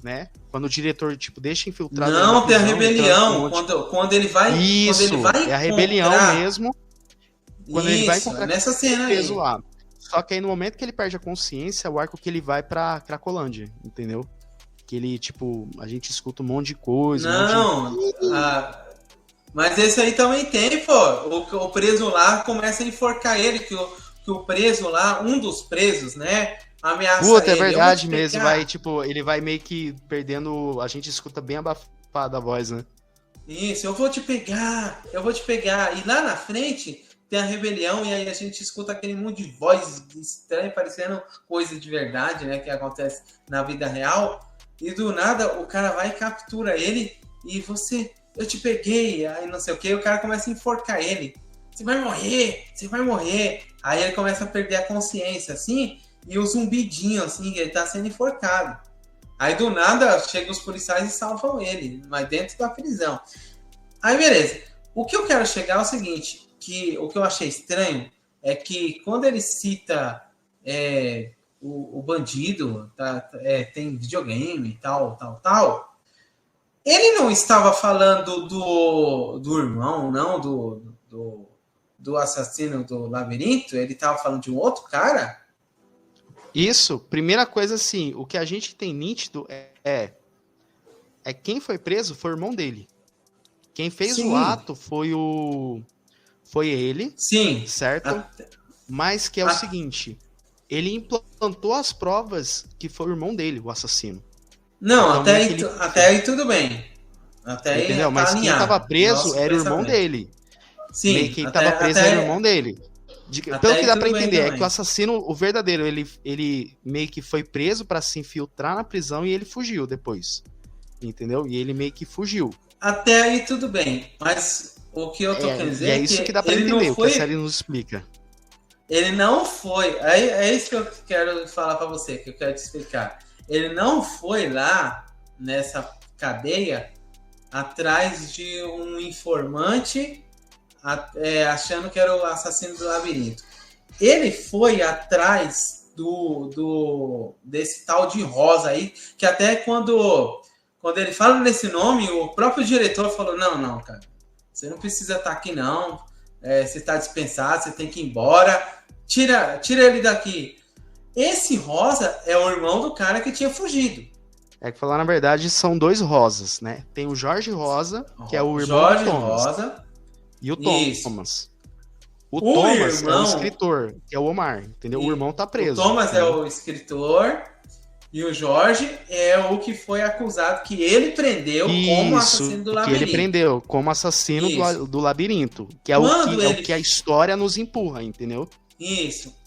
né? Quando o diretor, tipo, deixa infiltrado. Não, tem a rebelião. Quando ele vai. Isso, quando ele vai é a rebelião mesmo. Quando ele vai encontrar nessa cena preso lá. Só que aí no momento que ele perde a consciência, é o arco que ele vai pra Cracolândia, entendeu? Que ele, tipo, a gente escuta um monte de coisa. Não, mas esse aí também tem, pô. O preso lá começa a enforcar ele, que o preso lá, um dos presos, né? Ameaça Puta, ele. É verdade mesmo, vai, tipo, ele vai meio que perdendo. A gente escuta bem abafada a voz, né? Isso, eu vou te pegar. E lá na frente tem a rebelião, e aí a gente escuta aquele monte de voz estranha, parecendo coisa de verdade, né? Que acontece na vida real. E do nada o cara vai e captura ele, e eu te peguei, aí não sei o que, o cara começa a enforcar ele. Você vai morrer. Aí ele começa a perder a consciência, assim, e o zumbidinho, assim, que ele tá sendo enforcado. Aí do nada chegam os policiais e salvam ele, mas dentro da prisão. Aí beleza. O que eu quero chegar é o seguinte, que o que eu achei estranho é que quando ele cita o bandido, tem videogame e tal, ele não estava falando do irmão, não, do assassino do labirinto? Ele estava falando de um outro cara? Isso, primeira coisa assim, o que a gente tem nítido é quem foi preso foi o irmão dele. Quem fez o ato foi ele, sim, certo? Mas que é o seguinte, ele implantou as provas que foi o irmão dele, o assassino. Não, então, até aí tudo bem. Até entendeu? Aí mas quem estava preso era o irmão dele. Sim, meio quem estava preso era o irmão dele. Pelo que dá pra entender, é que o assassino, o verdadeiro, ele meio que foi preso pra se infiltrar na prisão e ele fugiu depois. Entendeu? E ele meio que fugiu. Até aí tudo bem, mas o que eu tô querendo dizer é isso que dá pra entender, o que a série nos explica. Ele não foi, é isso que eu quero falar pra você, que eu quero te explicar. Ele não foi lá, nessa cadeia, atrás de um informante, achando que era o assassino do labirinto. Ele foi atrás desse tal de Rosa aí, que até quando ele fala nesse nome, o próprio diretor falou, não, cara, você não precisa estar aqui não, você está dispensado, você tem que ir embora, tira ele daqui. Esse Rosa é o irmão do cara que tinha fugido. É que falar, na verdade, são dois Rosas, né? Tem o Jorge Rosa, que é o irmão Jorge do Thomas. Rosa. E o Thomas. O Thomas é o escritor, que é o Omar, entendeu? O irmão tá preso. O Thomas entendeu? é o escritor e o Jorge é o que foi acusado, que ele prendeu como assassino do labirinto. Que ele prendeu como assassino do labirinto, que é o que a história nos empurra, entendeu? Isso.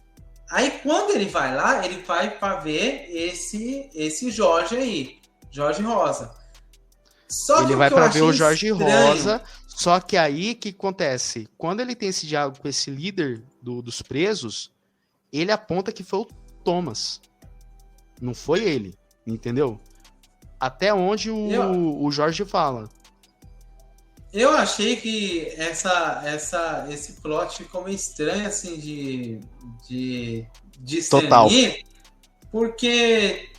Aí quando ele vai lá, ele vai para ver esse Jorge aí, Jorge Rosa. Só ele vai para ver o Jorge Rosa, só que aí o que acontece? Quando ele tem esse diálogo com esse líder dos presos, ele aponta que foi o Thomas. Não foi ele, entendeu? Até onde o Jorge fala. Eu achei que esse plot ficou meio estranho, assim, de Total. Porque,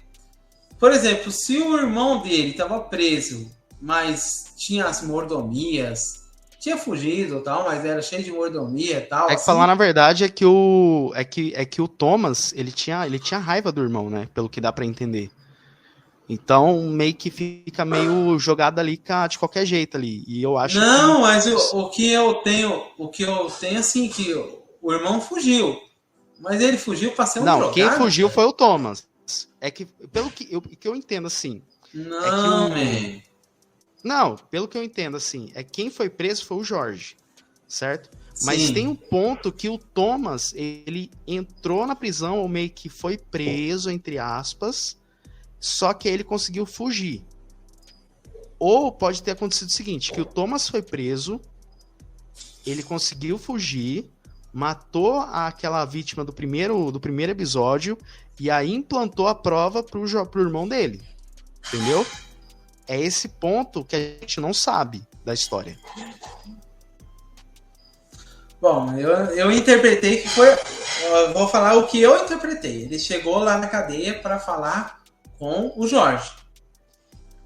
por exemplo, se o irmão dele estava preso, mas tinha as mordomias, tinha fugido e tal, mas era cheio de mordomia e tal. É que falar na verdade é que o Thomas, ele tinha raiva do irmão, né? Pelo que dá pra entender. Então, meio que fica meio jogado ali de qualquer jeito ali. E eu acho mas o que eu tenho assim, que o irmão fugiu. Mas ele fugiu pra ser um drogado. Não, quem fugiu foi o Thomas. É que, pelo que eu entendo, assim... Não, pelo que eu entendo, assim, quem foi preso foi o Jorge, certo? Sim. Mas tem um ponto que o Thomas, ele entrou na prisão, ou meio que foi preso, entre aspas, só que ele conseguiu fugir. Ou pode ter acontecido o seguinte, que o Thomas foi preso, ele conseguiu fugir, matou aquela vítima do primeiro episódio, e aí implantou a prova pro irmão dele, entendeu? É esse ponto que a gente não sabe da história. Bom, eu interpretei que foi... Eu vou falar o que eu interpretei. Ele chegou lá na cadeia para falar com o Jorge.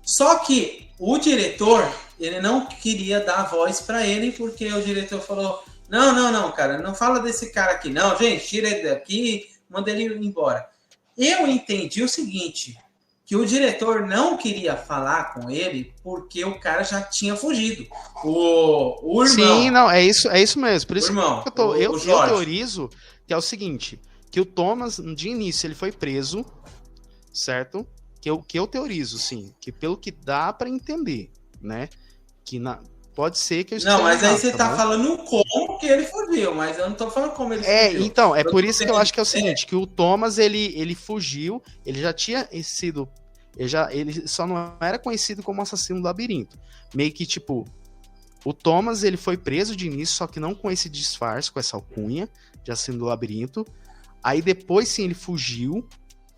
Só que o diretor, ele não queria dar voz para ele, porque o diretor falou, não, cara, não fala desse cara aqui. Não, gente, tira ele daqui, manda ele embora. Eu entendi o seguinte, que o diretor não queria falar com ele porque o cara já tinha fugido. O irmão. Sim, não, é isso mesmo. Por isso irmão, que eu teorizo que é o seguinte, que o Thomas, de início, ele foi preso, certo? Que eu teorizo, sim, que pelo que dá pra entender, né? Que pode ser que eu esteja Não, mas aí errado, você tá falando como que ele fugiu, mas eu não tô falando como ele fugiu. Então, é por isso que eu acho que é o seguinte, que o Thomas, ele fugiu, ele já tinha sido... Ele só não era conhecido como assassino do labirinto. Meio que, tipo, o Thomas, ele foi preso de início, só que não com esse disfarce, com essa alcunha de assassino do labirinto. Aí depois, sim, ele fugiu,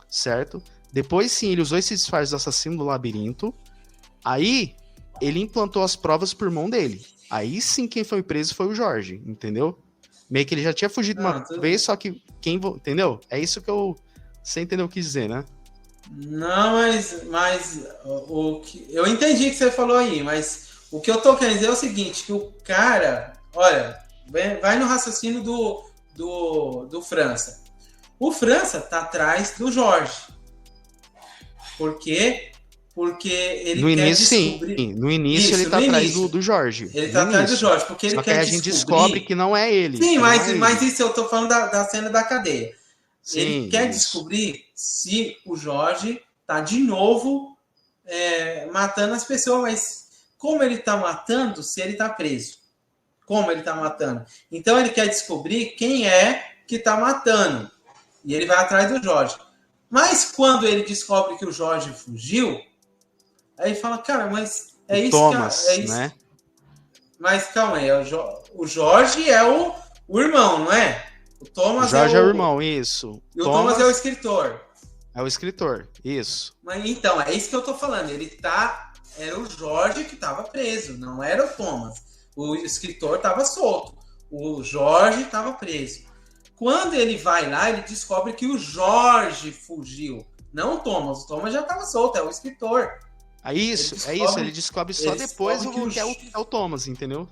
certo? Depois, sim, ele usou esse disfarce do assassino do labirinto. Aí, ele implantou as provas por mão dele. Aí, sim, quem foi preso foi o Jorge, entendeu? Meio que ele já tinha fugido uma vez, só que entendeu? É isso que eu... Você entendeu o que dizer, né? Não, mas o que eu entendi o que você falou aí, mas o que eu tô querendo dizer é o seguinte, que o cara, olha, vai no raciocínio do França. O França tá atrás do Jorge. Por quê? Porque ele no quer início, descobrir... Sim. No início ele tá atrás do Jorge. Ele tá atrás do Jorge, porque ele quer descobrir... Só que a gente descobre que não é ele. Sim, mas isso eu tô falando da cena da cadeia. Sim, ele quer descobrir se o Jorge tá de novo matando as pessoas, mas como ele tá matando se ele tá preso? Como ele tá matando? Então ele quer descobrir quem é que tá matando. E ele vai atrás do Jorge. Mas quando ele descobre que o Jorge fugiu, aí ele fala, cara, mas é isso Thomas, que... É isso. Né? Mas calma aí, o Jorge é o irmão, não é? O Thomas Jorge é o irmão, isso. E o Thomas é o escritor. É o escritor, isso. Mas então, é isso que eu tô falando. Era o Jorge que estava preso, não era o Thomas. O escritor estava solto. O Jorge estava preso. Quando ele vai lá, ele descobre que o Jorge fugiu. Não o Thomas. O Thomas já estava solto, é o escritor. Ele descobre só depois que é o Thomas, entendeu?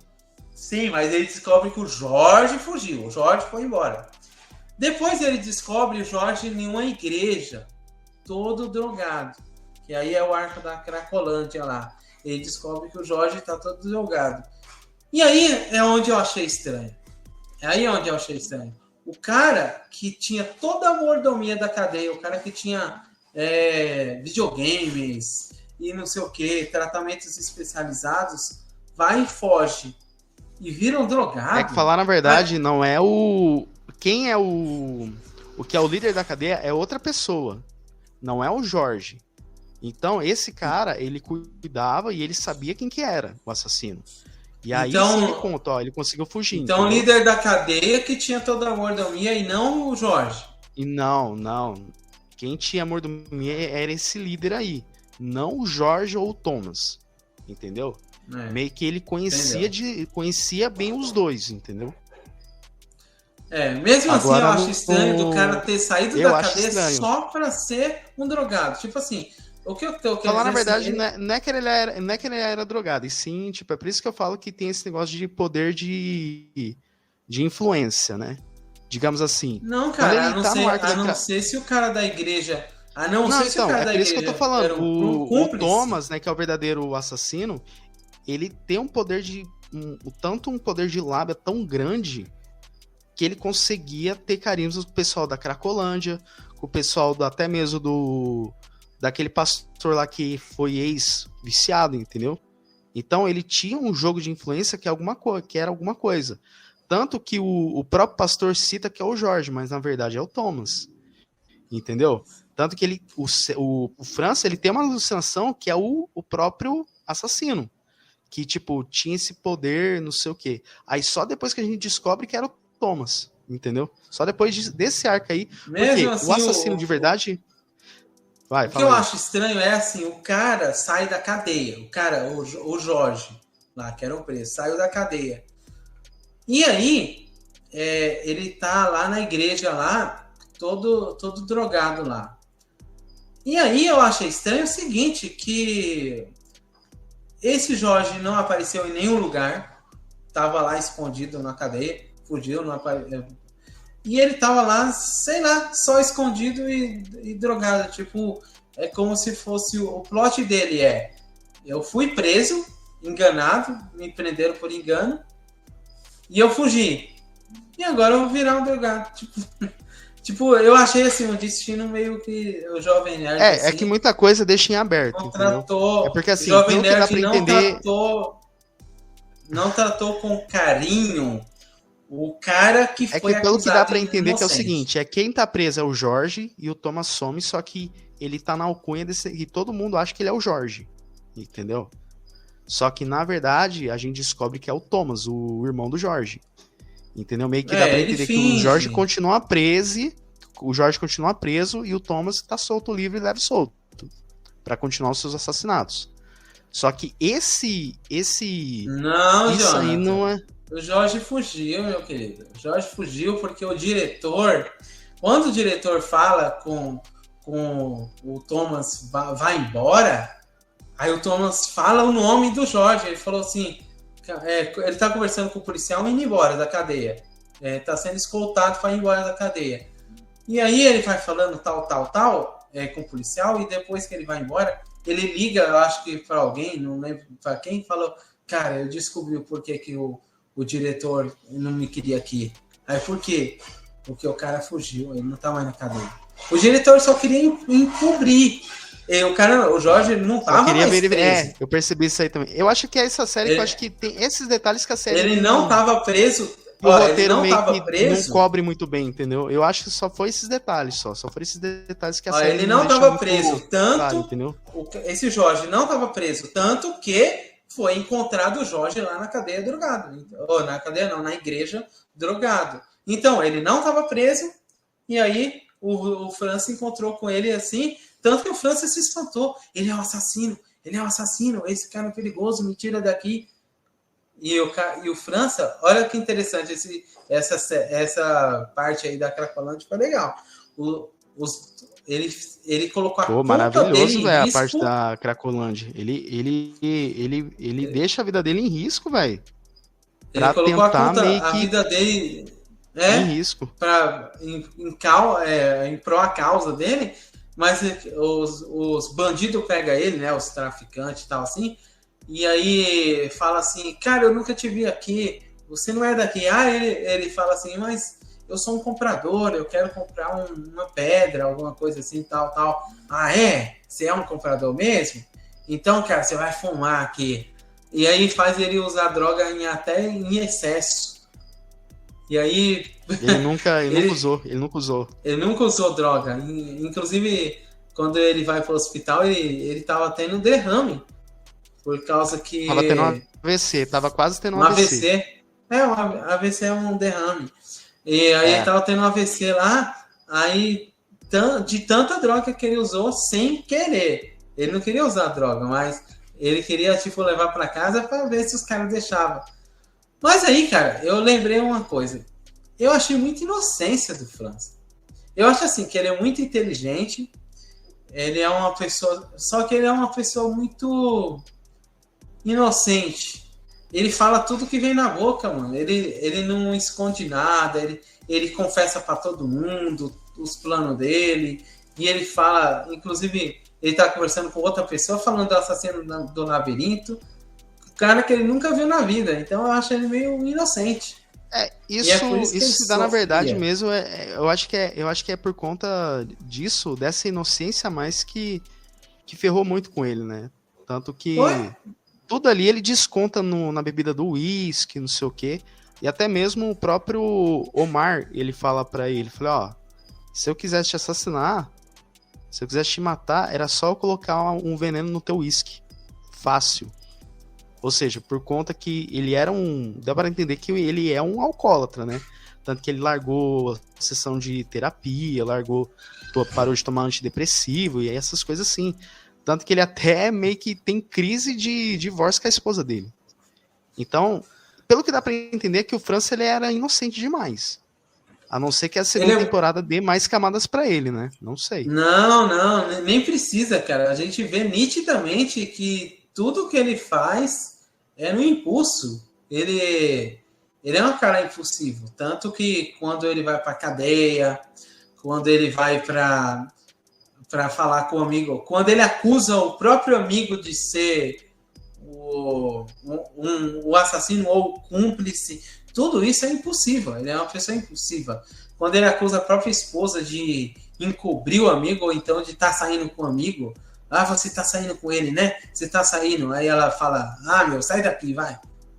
Sim, mas ele descobre que o Jorge fugiu. O Jorge foi embora. Depois ele descobre o Jorge em uma igreja, todo drogado. Que aí é o arco da Cracolândia lá. Ele descobre que o Jorge está todo drogado. E aí é onde eu achei estranho. O cara que tinha toda a mordomia da cadeia, o cara que tinha videogames e não sei o que, tratamentos especializados, vai e foge. E viram drogado. É que falar na verdade, não é o... Quem é o que é o líder da cadeia é outra pessoa. Não é o Jorge. Então, esse cara, ele cuidava e ele sabia quem que era o assassino. E aí sim ele conta, ó, ele conseguiu fugir. Então, o líder da cadeia que tinha toda a mordomia e não o Jorge. E não. Quem tinha mordomia era esse líder aí. Não o Jorge ou o Thomas. Entendeu? Meio que ele conhecia bem os dois, entendeu? Mesmo agora, assim, eu acho estranho do cara ter saído da cadeia só pra ser um drogado. Tipo assim, o que eu tô querendo falar na verdade, não é que ele era drogado, e sim, tipo, é por isso que eu falo que tem esse negócio de poder de influência, né? Digamos assim. Não, cara, a não ser se o cara da igreja... É por isso que eu tô falando. O Thomas, né, que é o verdadeiro assassino, ele tem um poder um poder de lábia tão grande que ele conseguia ter carinhos com o pessoal da Cracolândia, com o pessoal até mesmo daquele pastor lá que foi ex-viciado, entendeu? Então ele tinha um jogo de influência que era alguma coisa. Tanto que o próprio pastor cita que é o Jorge, mas na verdade é o Thomas. Entendeu? Tanto que o França, ele tem uma alucinação que é o próprio assassino. Que, tipo, tinha esse poder, não sei o quê. Aí só depois que a gente descobre que era o Thomas, entendeu? Só depois desse arco aí. Porque assim, o assassino de verdade... O que eu acho estranho é assim, o cara sai da cadeia. O Jorge, lá que era o preso, saiu da cadeia. E aí, ele tá lá na igreja lá, todo drogado lá. E aí eu achei estranho o seguinte, que esse Jorge não apareceu em nenhum lugar, tava lá escondido na cadeia, fugiu, não apareceu. E ele tava lá, sei lá, só escondido e drogado. Tipo, é como se fosse o plot dele eu fui preso, enganado, me prenderam por engano, e eu fugi. E agora eu vou virar um drogado. Tipo, eu achei assim, um destino meio que o Jovem Nerd. É que muita coisa deixa em aberto. Não tratou. É porque assim, o Jovem pelo que dá Nerd pra não entender. Não tratou com carinho o cara que foi acusado. É que pelo que dá pra entender inocente. que é o seguinte: quem tá preso é o Jorge e o Thomas some, só que ele tá na alcunha desse. E todo mundo acha que ele é o Jorge. Entendeu? Só que na verdade a gente descobre que é o Thomas, o irmão do Jorge. Entendeu? Meio que dá pra entender que o Jorge continua preso. O Jorge continua preso e o Thomas tá solto, livre e leve solto. Pra continuar os seus assassinatos. Só que Não, isso Jonathan, aí não é. O Jorge fugiu, meu querido. O Jorge fugiu porque o diretor. Quando o diretor fala com o Thomas vai embora, aí o Thomas fala o nome do Jorge. Ele falou assim. Ele tá conversando com o policial indo embora da cadeia. Tá sendo escoltado para ir embora da cadeia. E aí ele vai falando tal, com o policial, e depois que ele vai embora, ele liga, eu acho que para alguém, não lembro para quem, falou, cara, eu descobri por que o diretor não me queria aqui. Aí por quê? Porque o cara fugiu, ele não tá mais na cadeia. O diretor só queria encobrir. O Jorge não tava mais preso. Eu percebi isso aí também. Eu acho que é essa série que eu acho que tem esses detalhes que a série... Ele não tava preso... O roteiro meio que não cobre muito bem, entendeu? Eu acho que só foi esses detalhes, só foram esses detalhes que a série... Ele não estava preso, tanto... Entendeu? Esse Jorge não estava preso, tanto que foi encontrado o Jorge lá na cadeia drogado. Ou na cadeia não, na igreja drogado. Então, ele não estava preso, e aí o Francis encontrou com ele assim, tanto que o Francis se espantou. Ele é um assassino, esse cara é perigoso, me tira daqui. E o França, olha que interessante, essa parte aí da Cracolândia foi legal. Ele colocou a conta maravilhoso, dele em risco. A parte da Cracolândia. Ele deixa a vida dele em risco, velho. Ele colocou a vida dele em risco. Em pró a causa dele, mas os bandidos pegam ele, né? Os traficantes e tal assim. E aí fala assim, cara, eu nunca te vi aqui, você não é daqui. Ele fala assim, mas eu sou um comprador, eu quero comprar uma pedra, alguma coisa assim, tal. Você é um comprador mesmo? Então, cara, você vai fumar aqui. E aí faz ele usar droga até em excesso. E aí... Ele nunca usou. Ele nunca usou droga. Inclusive, quando ele vai pro hospital, ele tava tendo derrame. Por causa que... Tava tendo um AVC, tava quase tendo um AVC. Um AVC é um derrame. E aí ele tava tendo um AVC lá, aí de tanta droga que ele usou sem querer. Ele não queria usar droga, mas ele queria, levar para casa para ver se os caras deixavam. Mas aí, cara, eu lembrei uma coisa. Eu achei muita inocência do França. Eu acho assim, que ele é muito inteligente, ele é uma pessoa... Só que ele é uma pessoa muito... inocente. Ele fala tudo que vem na boca, mano. Ele não esconde nada, ele confessa pra todo mundo os planos dele, e ele fala, inclusive, ele tá conversando com outra pessoa, falando do assassino do labirinto, cara que ele nunca viu na vida, então eu acho ele meio inocente. Isso se dá na verdade mesmo, eu acho que é por conta disso, dessa inocência mais que ferrou muito com ele, né? Tanto que... tudo ali ele desconta na bebida do uísque, não sei o quê. E até mesmo o próprio Omar, ele fala pra ele, se eu quisesse te assassinar, se eu quisesse te matar, era só eu colocar um veneno no teu uísque. Fácil. Ou seja, por conta que ele era dá para entender que ele é um alcoólatra, né? Tanto que ele largou a sessão de terapia, parou de tomar antidepressivo e essas coisas assim. Tanto que ele até meio que tem crise de divórcio com a esposa dele. Então, pelo que dá pra entender, é que o França ele era inocente demais. A não ser que a segunda temporada dê mais camadas pra ele, né? Não sei. Não, nem precisa, cara. A gente vê nitidamente que tudo que ele faz é no impulso. Ele é um cara impulsivo. Tanto que quando ele vai pra cadeia, quando ele vai pra falar com o amigo, quando ele acusa o próprio amigo de ser o assassino ou o cúmplice, tudo isso é impossível. Ele é uma pessoa impulsiva. Quando ele acusa a própria esposa de encobrir o amigo, ou então de estar saindo com o amigo, você tá saindo com ele, né? Você tá saindo. Aí ela fala, sai daqui,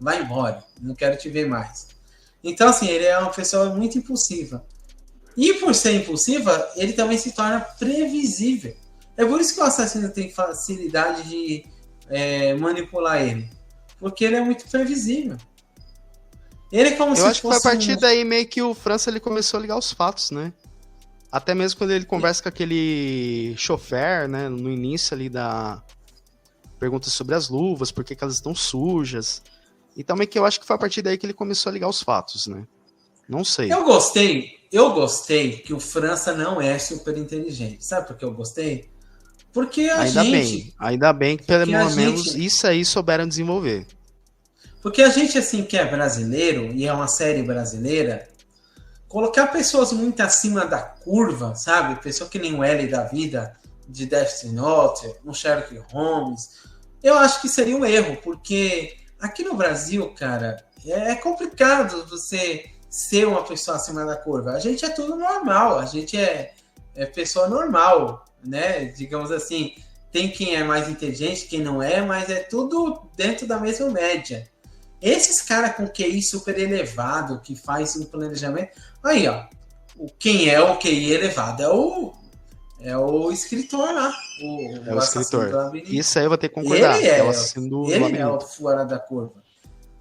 vai embora, não quero te ver mais. Então, assim, ele é uma pessoa muito impulsiva. E por ser impulsiva, ele também se torna previsível. É por isso que o assassino tem facilidade de manipular ele. Porque ele é muito previsível. Ele é como se Eu acho que foi a fosse partir daí meio que o França ele começou a ligar os fatos, né? Até mesmo quando ele conversa com aquele chofer, né? No início ali da pergunta sobre as luvas, por que elas estão sujas. Então meio que eu acho que foi a partir daí que ele começou a ligar os fatos, né? Não sei. Eu gostei que o França não é super inteligente. Sabe por que eu gostei? Porque Ainda bem que pelo menos isso aí souberam desenvolver. Porque a gente, assim, que é brasileiro, e é uma série brasileira, colocar pessoas muito acima da curva, sabe? Pessoa que nem o L da vida, de Death Note, um Sherlock Holmes, eu acho que seria um erro, porque aqui no Brasil, cara, é complicado você ser uma pessoa acima da curva. A gente é tudo normal, a gente é pessoa normal, né? Digamos assim, tem quem é mais inteligente, quem não é, mas é tudo dentro da mesma média. Esses caras com QI super elevado, que faz um planejamento... Aí, ó. Quem é o QI elevado? É o escritor lá. O escritor. Isso aí eu vou ter que concordar. Ele é o fora da curva.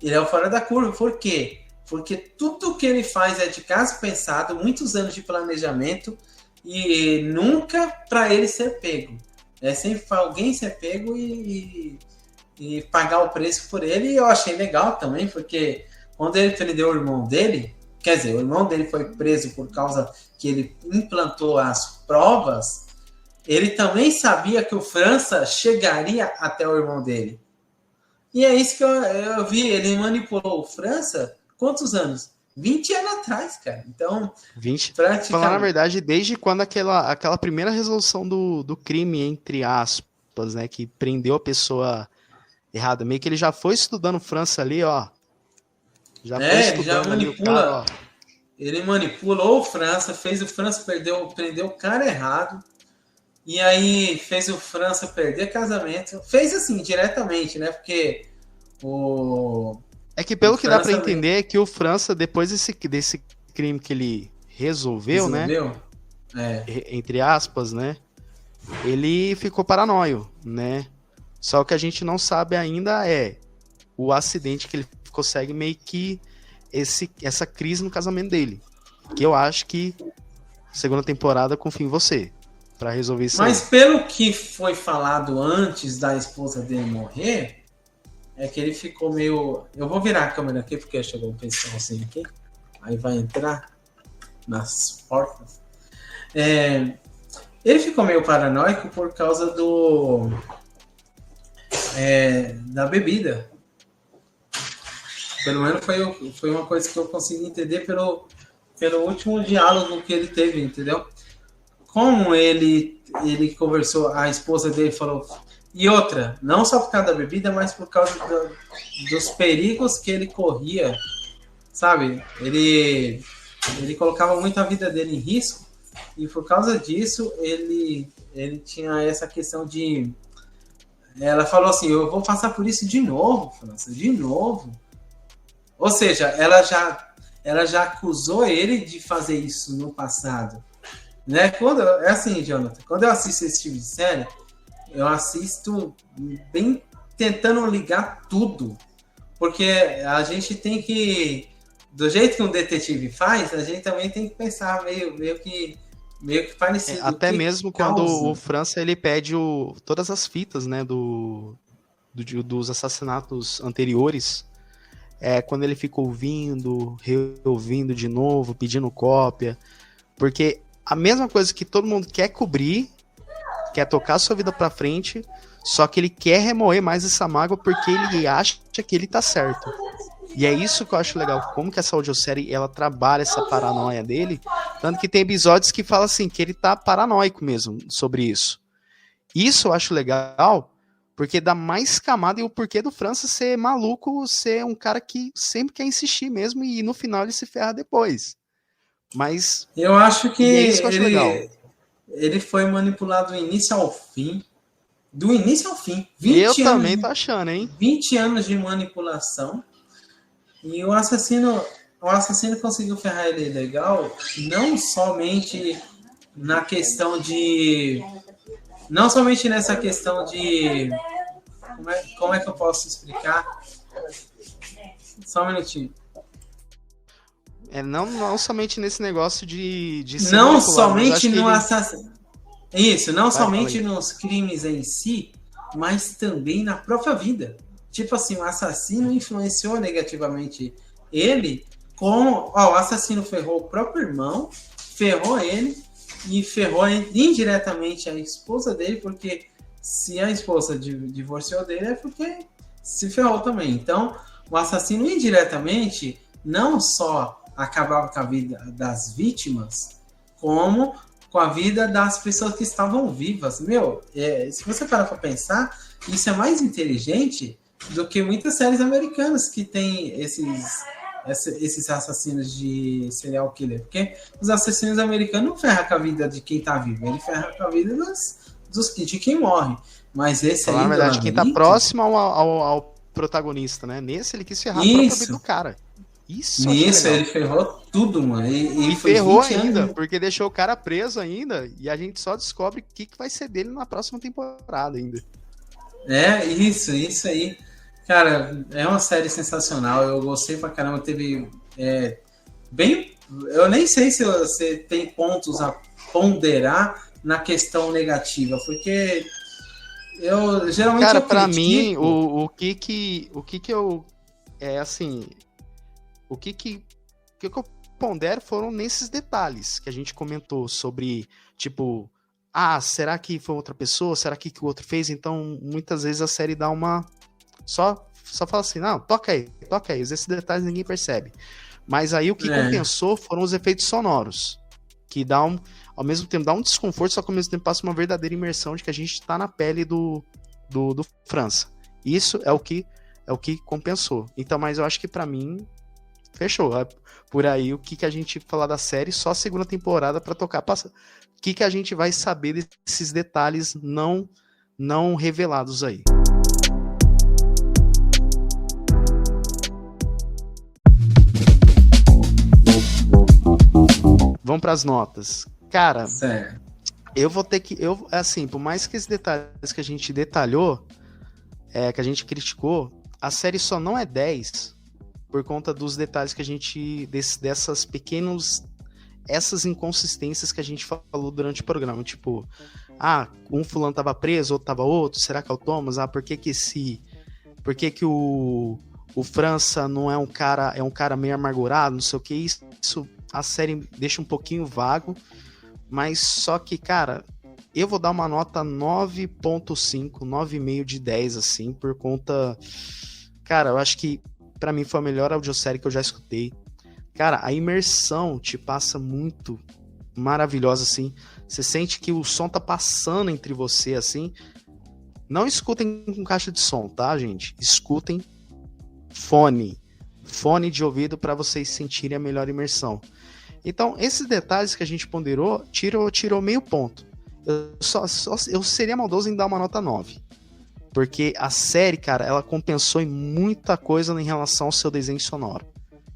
Ele é o fora da curva. Por quê? Porque tudo que ele faz é de caso pensado, muitos anos de planejamento e nunca para ele ser pego. É sempre para alguém ser pego e pagar o preço por ele. E eu achei legal também, porque quando ele prendeu o irmão dele, quer dizer, o irmão dele foi preso por causa que ele implantou as provas, ele também sabia que o França chegaria até o irmão dele. E é isso que eu vi, ele manipulou o França, quantos anos? 20 anos atrás, cara. Então, 20. Falar na verdade, desde quando aquela primeira resolução do crime, entre aspas, né, que prendeu a pessoa errada, meio que ele já foi estudando França ali, ó. Ele já manipula. Ele manipulou o França, fez o França prendeu o cara errado. E aí fez o França perder casamento. Fez assim, diretamente, né? Porque é que pelo que dá pra entender é que o França, depois desse crime que ele resolveu, né? Entre aspas, né? Ele ficou paranoio, né? Só que a gente não sabe ainda o acidente que ele consegue meio que essa crise no casamento dele. Que eu acho que segunda temporada confio em você pra resolver isso. Mas pelo que foi falado antes da esposa dele morrer, é que ele ficou meio... Eu vou virar a câmera aqui porque chegou um pessoalzinho aqui. Aí vai entrar nas portas. Ele ficou meio paranoico por causa da bebida. Pelo menos foi uma coisa que eu consegui entender pelo último diálogo que ele teve, entendeu? Como ele conversou, a esposa dele falou... E outra, não só por causa da bebida, mas por causa dos perigos que ele corria, sabe? Ele colocava muito a vida dele em risco, e por causa disso, ele tinha essa questão de... Ela falou assim, eu vou passar por isso de novo, França, de novo. Ou seja, ela já acusou ele de fazer isso no passado. Né? É assim, Jonathan, quando eu assisto esse tipo de série, eu assisto bem tentando ligar tudo. Porque a gente tem que... Do jeito que um detetive faz, a gente também tem que pensar meio que parecido. Até mesmo quando o França ele pede todas as fitas, né, dos assassinatos anteriores, quando ele fica ouvindo, reouvindo de novo, pedindo cópia. Porque a mesma coisa que todo mundo quer cobrir, quer tocar a sua vida pra frente, só que ele quer remoer mais essa mágoa porque ele acha que ele tá certo. E é isso que eu acho legal, como que essa audiosérie, ela trabalha essa paranoia dele, tanto que tem episódios que fala assim, que ele tá paranoico mesmo sobre isso. Isso eu acho legal, porque dá mais camada e o porquê do França ser maluco, ser um cara que sempre quer insistir mesmo e no final ele se ferra depois. Mas eu acho que é isso que eu acho legal. Ele foi manipulado do início ao fim. Do início ao fim. Eu também tô achando, hein? 20 anos de manipulação. E o assassino conseguiu ferrar ele legal, não somente na questão de... Não somente nessa questão de... Como é que eu posso explicar? Só um minutinho. Não somente nesse negócio de não somente no assassino. Isso, não Vai, somente nos crimes em si, mas também na própria vida. Tipo assim, o assassino influenciou negativamente ele com... o assassino ferrou o próprio irmão, ferrou ele e ferrou indiretamente a esposa dele, porque se a esposa divorciou dele é porque se ferrou também. Então, o assassino indiretamente não só acabava com a vida das vítimas, como com a vida das pessoas que estavam vivas. Se você parar para pensar, isso é mais inteligente do que muitas séries americanas que tem esses assassinos de serial killer. Porque os assassinos americanos não ferram com a vida de quem tá vivo, ele ferra com a vida de quem morre. Mas esse aí, na verdade, quem tá próximo ao protagonista, né? Nesse ele quis ferrar a própria vida do cara. Isso ele ferrou tudo, mano. E ferrou ainda, anos. Porque deixou o cara preso ainda, e a gente só descobre o que vai ser dele na próxima temporada ainda. Isso aí. Cara, é uma série sensacional, eu gostei pra caramba, teve eu nem sei se você tem pontos a ponderar na questão negativa, porque eu geralmente... Cara, pra mim, o que eu... O que eu pondero foram nesses detalhes que a gente comentou sobre, tipo, será que foi outra pessoa? Será que o outro fez? Então, muitas vezes a série dá uma... Só fala assim, não, toca aí. Esses detalhes ninguém percebe. Mas aí o que compensou foram os efeitos sonoros, que ao mesmo tempo dá um desconforto, só que ao mesmo tempo passa uma verdadeira imersão de que a gente tá na pele do França. Isso é o que compensou. Então, mas eu acho que pra mim... Fechou. Por aí, o que a gente falar da série, só a segunda temporada pra tocar. O que a gente vai saber desses detalhes não revelados aí. Vamos pras notas. Cara, certo. Eu vou ter que... assim, por mais que esses detalhes que a gente detalhou, que a gente criticou, a série só não é 10... por conta dos detalhes que a gente... dessas pequenas... essas inconsistências que a gente falou durante o programa. Tipo, um fulano tava preso, outro tava outro, será que é o Thomas? Por que o França não é um cara meio amargurado, não sei o que, isso a série deixa um pouquinho vago, mas só que, cara, eu vou dar uma nota 9.5, 9,5 de 10, assim, por conta... Cara, eu acho que pra mim foi a melhor audiosérie que eu já escutei. Cara, a imersão te passa muito maravilhosa, assim. Você sente que o som tá passando entre você, assim. Não escutem com caixa de som, tá, gente? Escutem fone de ouvido para vocês sentirem a melhor imersão. Então, esses detalhes que a gente ponderou, tirou meio ponto. Eu seria maldoso em dar uma nota 9. Porque a série, cara, ela compensou em muita coisa em relação ao seu desenho sonoro.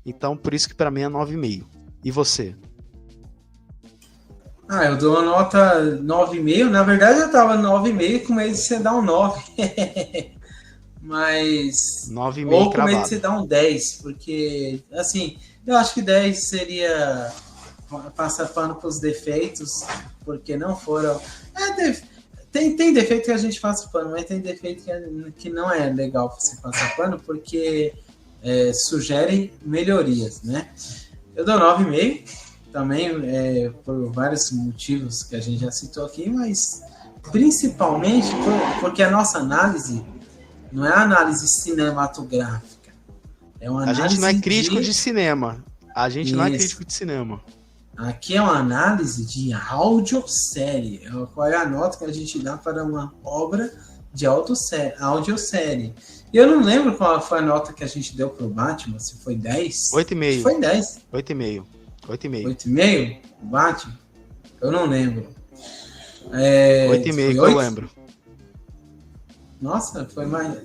Então, por isso que pra mim é 9,5. E você? Eu dou uma nota 9,5. Na verdade, eu tava 9,5 com medo de você dar um 9. Mas... 9,5 ou com medo de você dar um 10. Porque, assim, eu acho que 10 seria passar pano pros defeitos. Porque não foram... Tem defeito que a gente passa pano, mas tem defeito que não é legal você passar pano, porque sugere melhorias, né? Eu dou 9,5, também por vários motivos que a gente já citou aqui, mas principalmente porque a nossa análise não é análise cinematográfica, é uma análise. A gente não é crítico de cinema. A gente não é crítico de cinema. Aqui é uma análise de audiosérie. Qual é a nota que a gente dá para uma obra de audiosérie? E eu não lembro qual foi a nota que a gente deu para o Batman, se foi 10? 8,5. Foi 10. 8,5. 8,5? O Batman? Eu não lembro. 8,5 que eu lembro. Nossa, foi mais...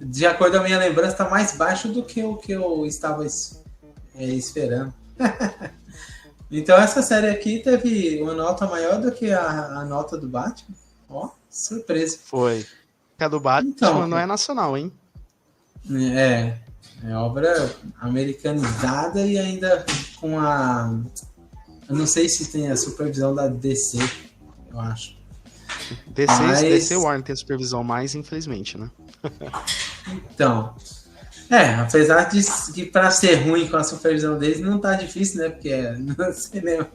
De acordo com a minha lembrança, está mais baixo do que o que eu estava esperando. Então essa série aqui teve uma nota maior do que a nota do Batman. Ó, surpresa. Foi. A do Batman então, não é nacional, hein? É obra americanizada e ainda com a... Eu não sei se tem a supervisão da DC, eu acho. DC Warner tem a supervisão mais, infelizmente, né? Então... apesar de que para ser ruim com a supervisão deles não tá difícil, né? Porque no cinema,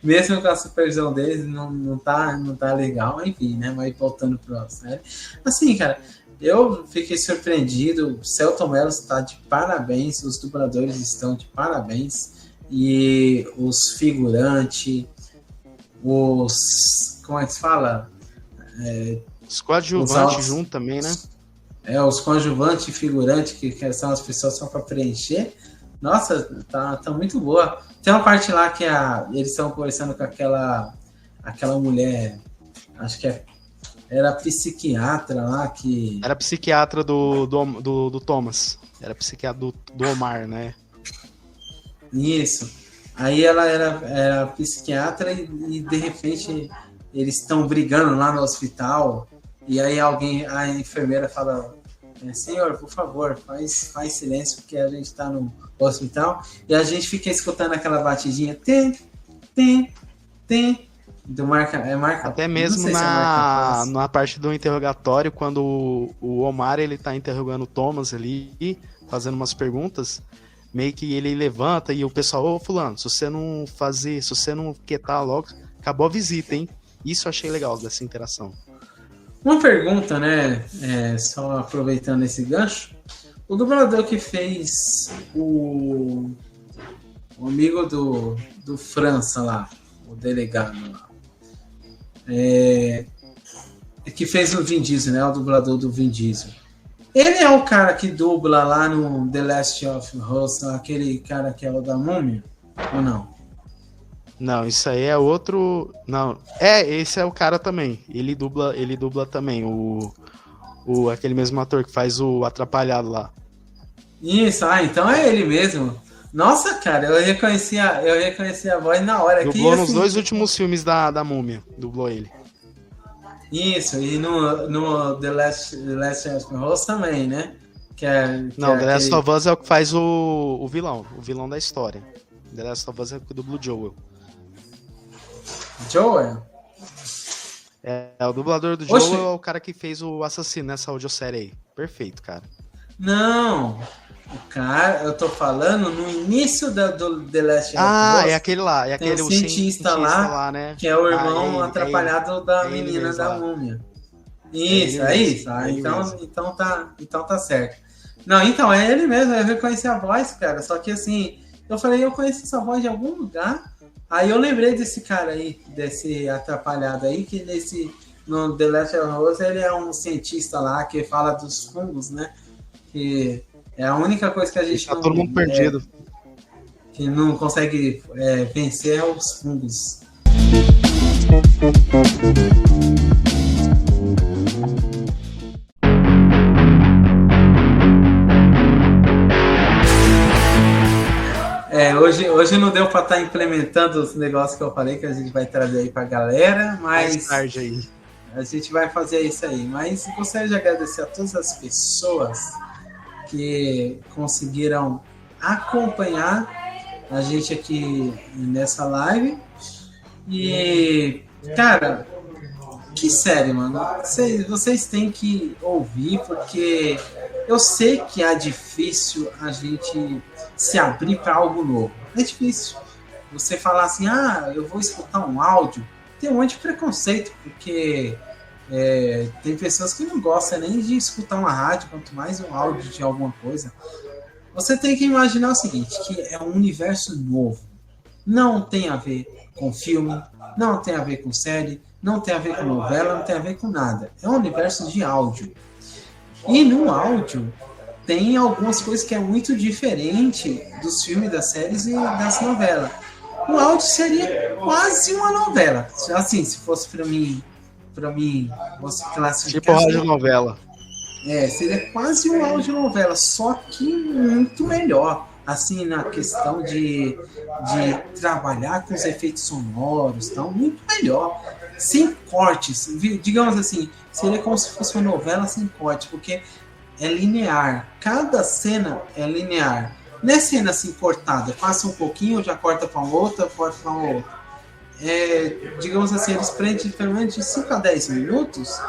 mesmo com a supervisão deles, não tá legal, enfim, né? Mas voltando pra série. Assim, cara, eu fiquei surpreendido. O Selton Mello está de parabéns, os dubladores estão de parabéns. E os figurantes, como é que se fala? Os coadjuvantes junto também, né? Os coadjuvantes e figurantes, que são as pessoas só para preencher. Nossa, tá muito boa. Tem uma parte lá que eles estão conversando com aquela mulher, acho que era psiquiatra lá que... Era psiquiatra do Thomas. Era psiquiatra do Omar, né? Isso. Aí ela era psiquiatra e de repente eles estão brigando lá no hospital. E aí a enfermeira fala: senhor, por favor, faz silêncio, porque a gente está no hospital. E a gente fica escutando aquela batidinha. Tem. Do marca. Até mesmo na parte do interrogatório, quando o Omar ele tá interrogando o Thomas ali, fazendo umas perguntas, meio que ele levanta e o pessoal: ô fulano, se você não quietar logo, acabou a visita, hein? Isso eu achei legal dessa interação. Uma pergunta, né? Só aproveitando esse gancho. O dublador que fez o amigo do França lá, o delegado lá, que fez o Vin Diesel, né? O dublador do Vin Diesel. Ele é o cara que dubla lá no The Last of Us, aquele cara que é o da Múmia? Ou não? Não, isso aí é outro... Não, esse é o cara também. Ele dubla também aquele mesmo ator que faz o Atrapalhado lá. Isso, então é ele mesmo. Nossa, cara, eu reconheci a voz na hora. Dublou aqui, nos 2 últimos filmes da Múmia, dublou ele. Isso, e no The Last of Us também, né? The Last of Us é o que faz o vilão da história. The Last of Us é o que dubla o Joel. Joel? O dublador do Joel é o cara que fez o assassino nessa audiosérie aí. Perfeito, cara. Não, o cara, eu tô falando no início do The Last of Us. É aquele lá, tem um cientista lá, né? Que é o irmão atrapalhado da menina da Múmia. Isso, é isso. Então tá certo. Não, então é ele mesmo, eu reconheci a voz, cara. Só que assim, eu falei, eu conheci essa voz de algum lugar. Aí eu lembrei desse cara aí, desse atrapalhado aí, que no The Last of Us ele é um cientista lá que fala dos fungos, né? Que é a única coisa que a gente todo mundo perdido. Que não consegue vencer é os fungos. Hoje não deu para estar implementando os negócios que eu falei, que a gente vai trazer aí para a galera, mas mais tarde aí. A gente vai fazer isso aí. Mas gostaria de agradecer a todas as pessoas que conseguiram acompanhar a gente aqui nessa live. E, cara, que série, mano. Vocês têm que ouvir, porque Eu sei que é difícil a gente se abrir para algo novo. É difícil. Você falar assim, eu vou escutar um áudio, tem um monte de preconceito, porque tem pessoas que não gostam nem de escutar uma rádio, quanto mais um áudio de alguma coisa. Você tem que imaginar o seguinte, que é um universo novo. Não tem a ver com filme, não tem a ver com série, não tem a ver com novela, não tem a ver com nada. É um universo de áudio. E no áudio tem algumas coisas que é muito diferente dos filmes, das séries e das novelas. O áudio seria quase uma novela. Assim, se fosse para mim, você classificar... Tipo radionovela. Seria quase uma audionovela, só que muito melhor. Assim, na questão de trabalhar com os efeitos sonoros, então, muito melhor. Sem cortes, digamos assim, seria como se fosse uma novela sem cortes, porque é linear. Cada cena é linear. Não é cena assim cortada, passa um pouquinho, já corta para uma outra, corta para uma outra. Digamos assim, eles prendem pelo menos de 5 a 10 minutos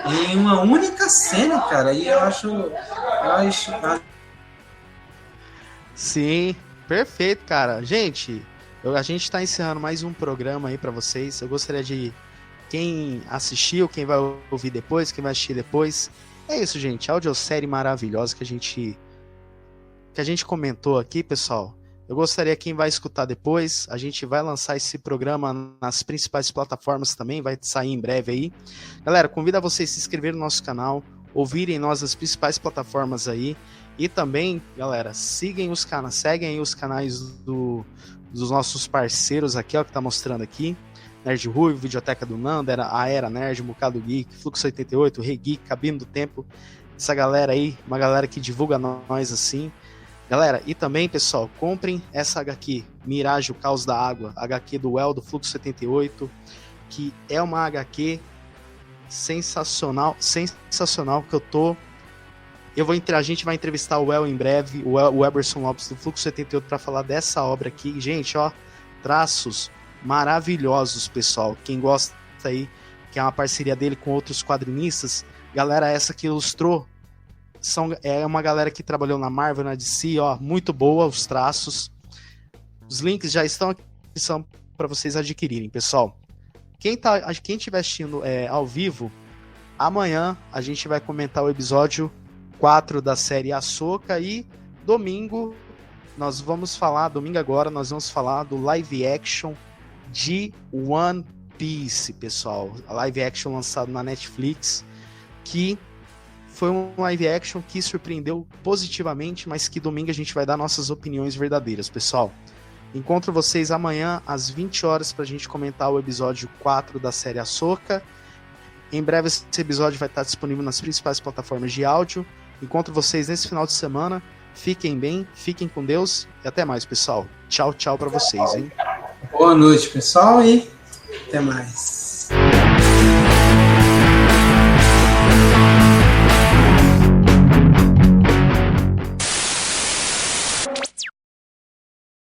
em uma única cena, cara, e eu acho. Sim, perfeito, cara. Gente, a gente tá encerrando mais um programa aí pra vocês. Eu gostaria de quem assistiu, quem vai ouvir depois, quem vai assistir depois. É isso, gente. Audiosérie maravilhosa que a gente comentou aqui, pessoal. Eu gostaria quem vai escutar depois. A gente vai lançar esse programa nas principais plataformas também, vai sair em breve aí. Galera, convido vocês a se inscreverem no nosso canal, ouvirem nós nas principais plataformas aí. E também, galera, seguem os canais dos nossos parceiros aqui, ó, que tá mostrando aqui. Nerd Ruivo, Videoteca do Nando, a Era Nerd, Bocado Geek, Fluxo 88, Regeek, Cabine do Tempo. Essa galera aí, uma galera que divulga nós assim. Galera, e também, pessoal, comprem essa HQ, Mirage, o Caos da Água, HQ do El, do Fluxo 78, que é uma HQ sensacional, que a gente vai entrevistar o El em breve, o Eberson Lopes do Fluxo 78 para falar dessa obra aqui. Gente, ó, traços maravilhosos, pessoal. Quem gosta aí, que é uma parceria dele com outros quadrinistas, galera, essa que ilustrou, é uma galera que trabalhou na Marvel, na DC, ó, muito boa os traços. Os links já estão aqui, são para vocês adquirirem, pessoal. Quem estiver assistindo ao vivo, amanhã a gente vai comentar o episódio 4 da série Ahsoka e domingo agora nós vamos falar do live action de One Piece, pessoal. A live action lançado na Netflix, que foi um live action que surpreendeu positivamente, mas que domingo a gente vai dar nossas opiniões verdadeiras, pessoal. Encontro vocês amanhã às 20 horas pra gente comentar o episódio 4 da série Ahsoka. Em breve esse episódio vai estar disponível nas principais plataformas de áudio. Encontro vocês nesse final de semana. Fiquem bem, fiquem com Deus e até mais, pessoal. Tchau, tchau pra vocês, hein? Boa noite, pessoal, e até mais.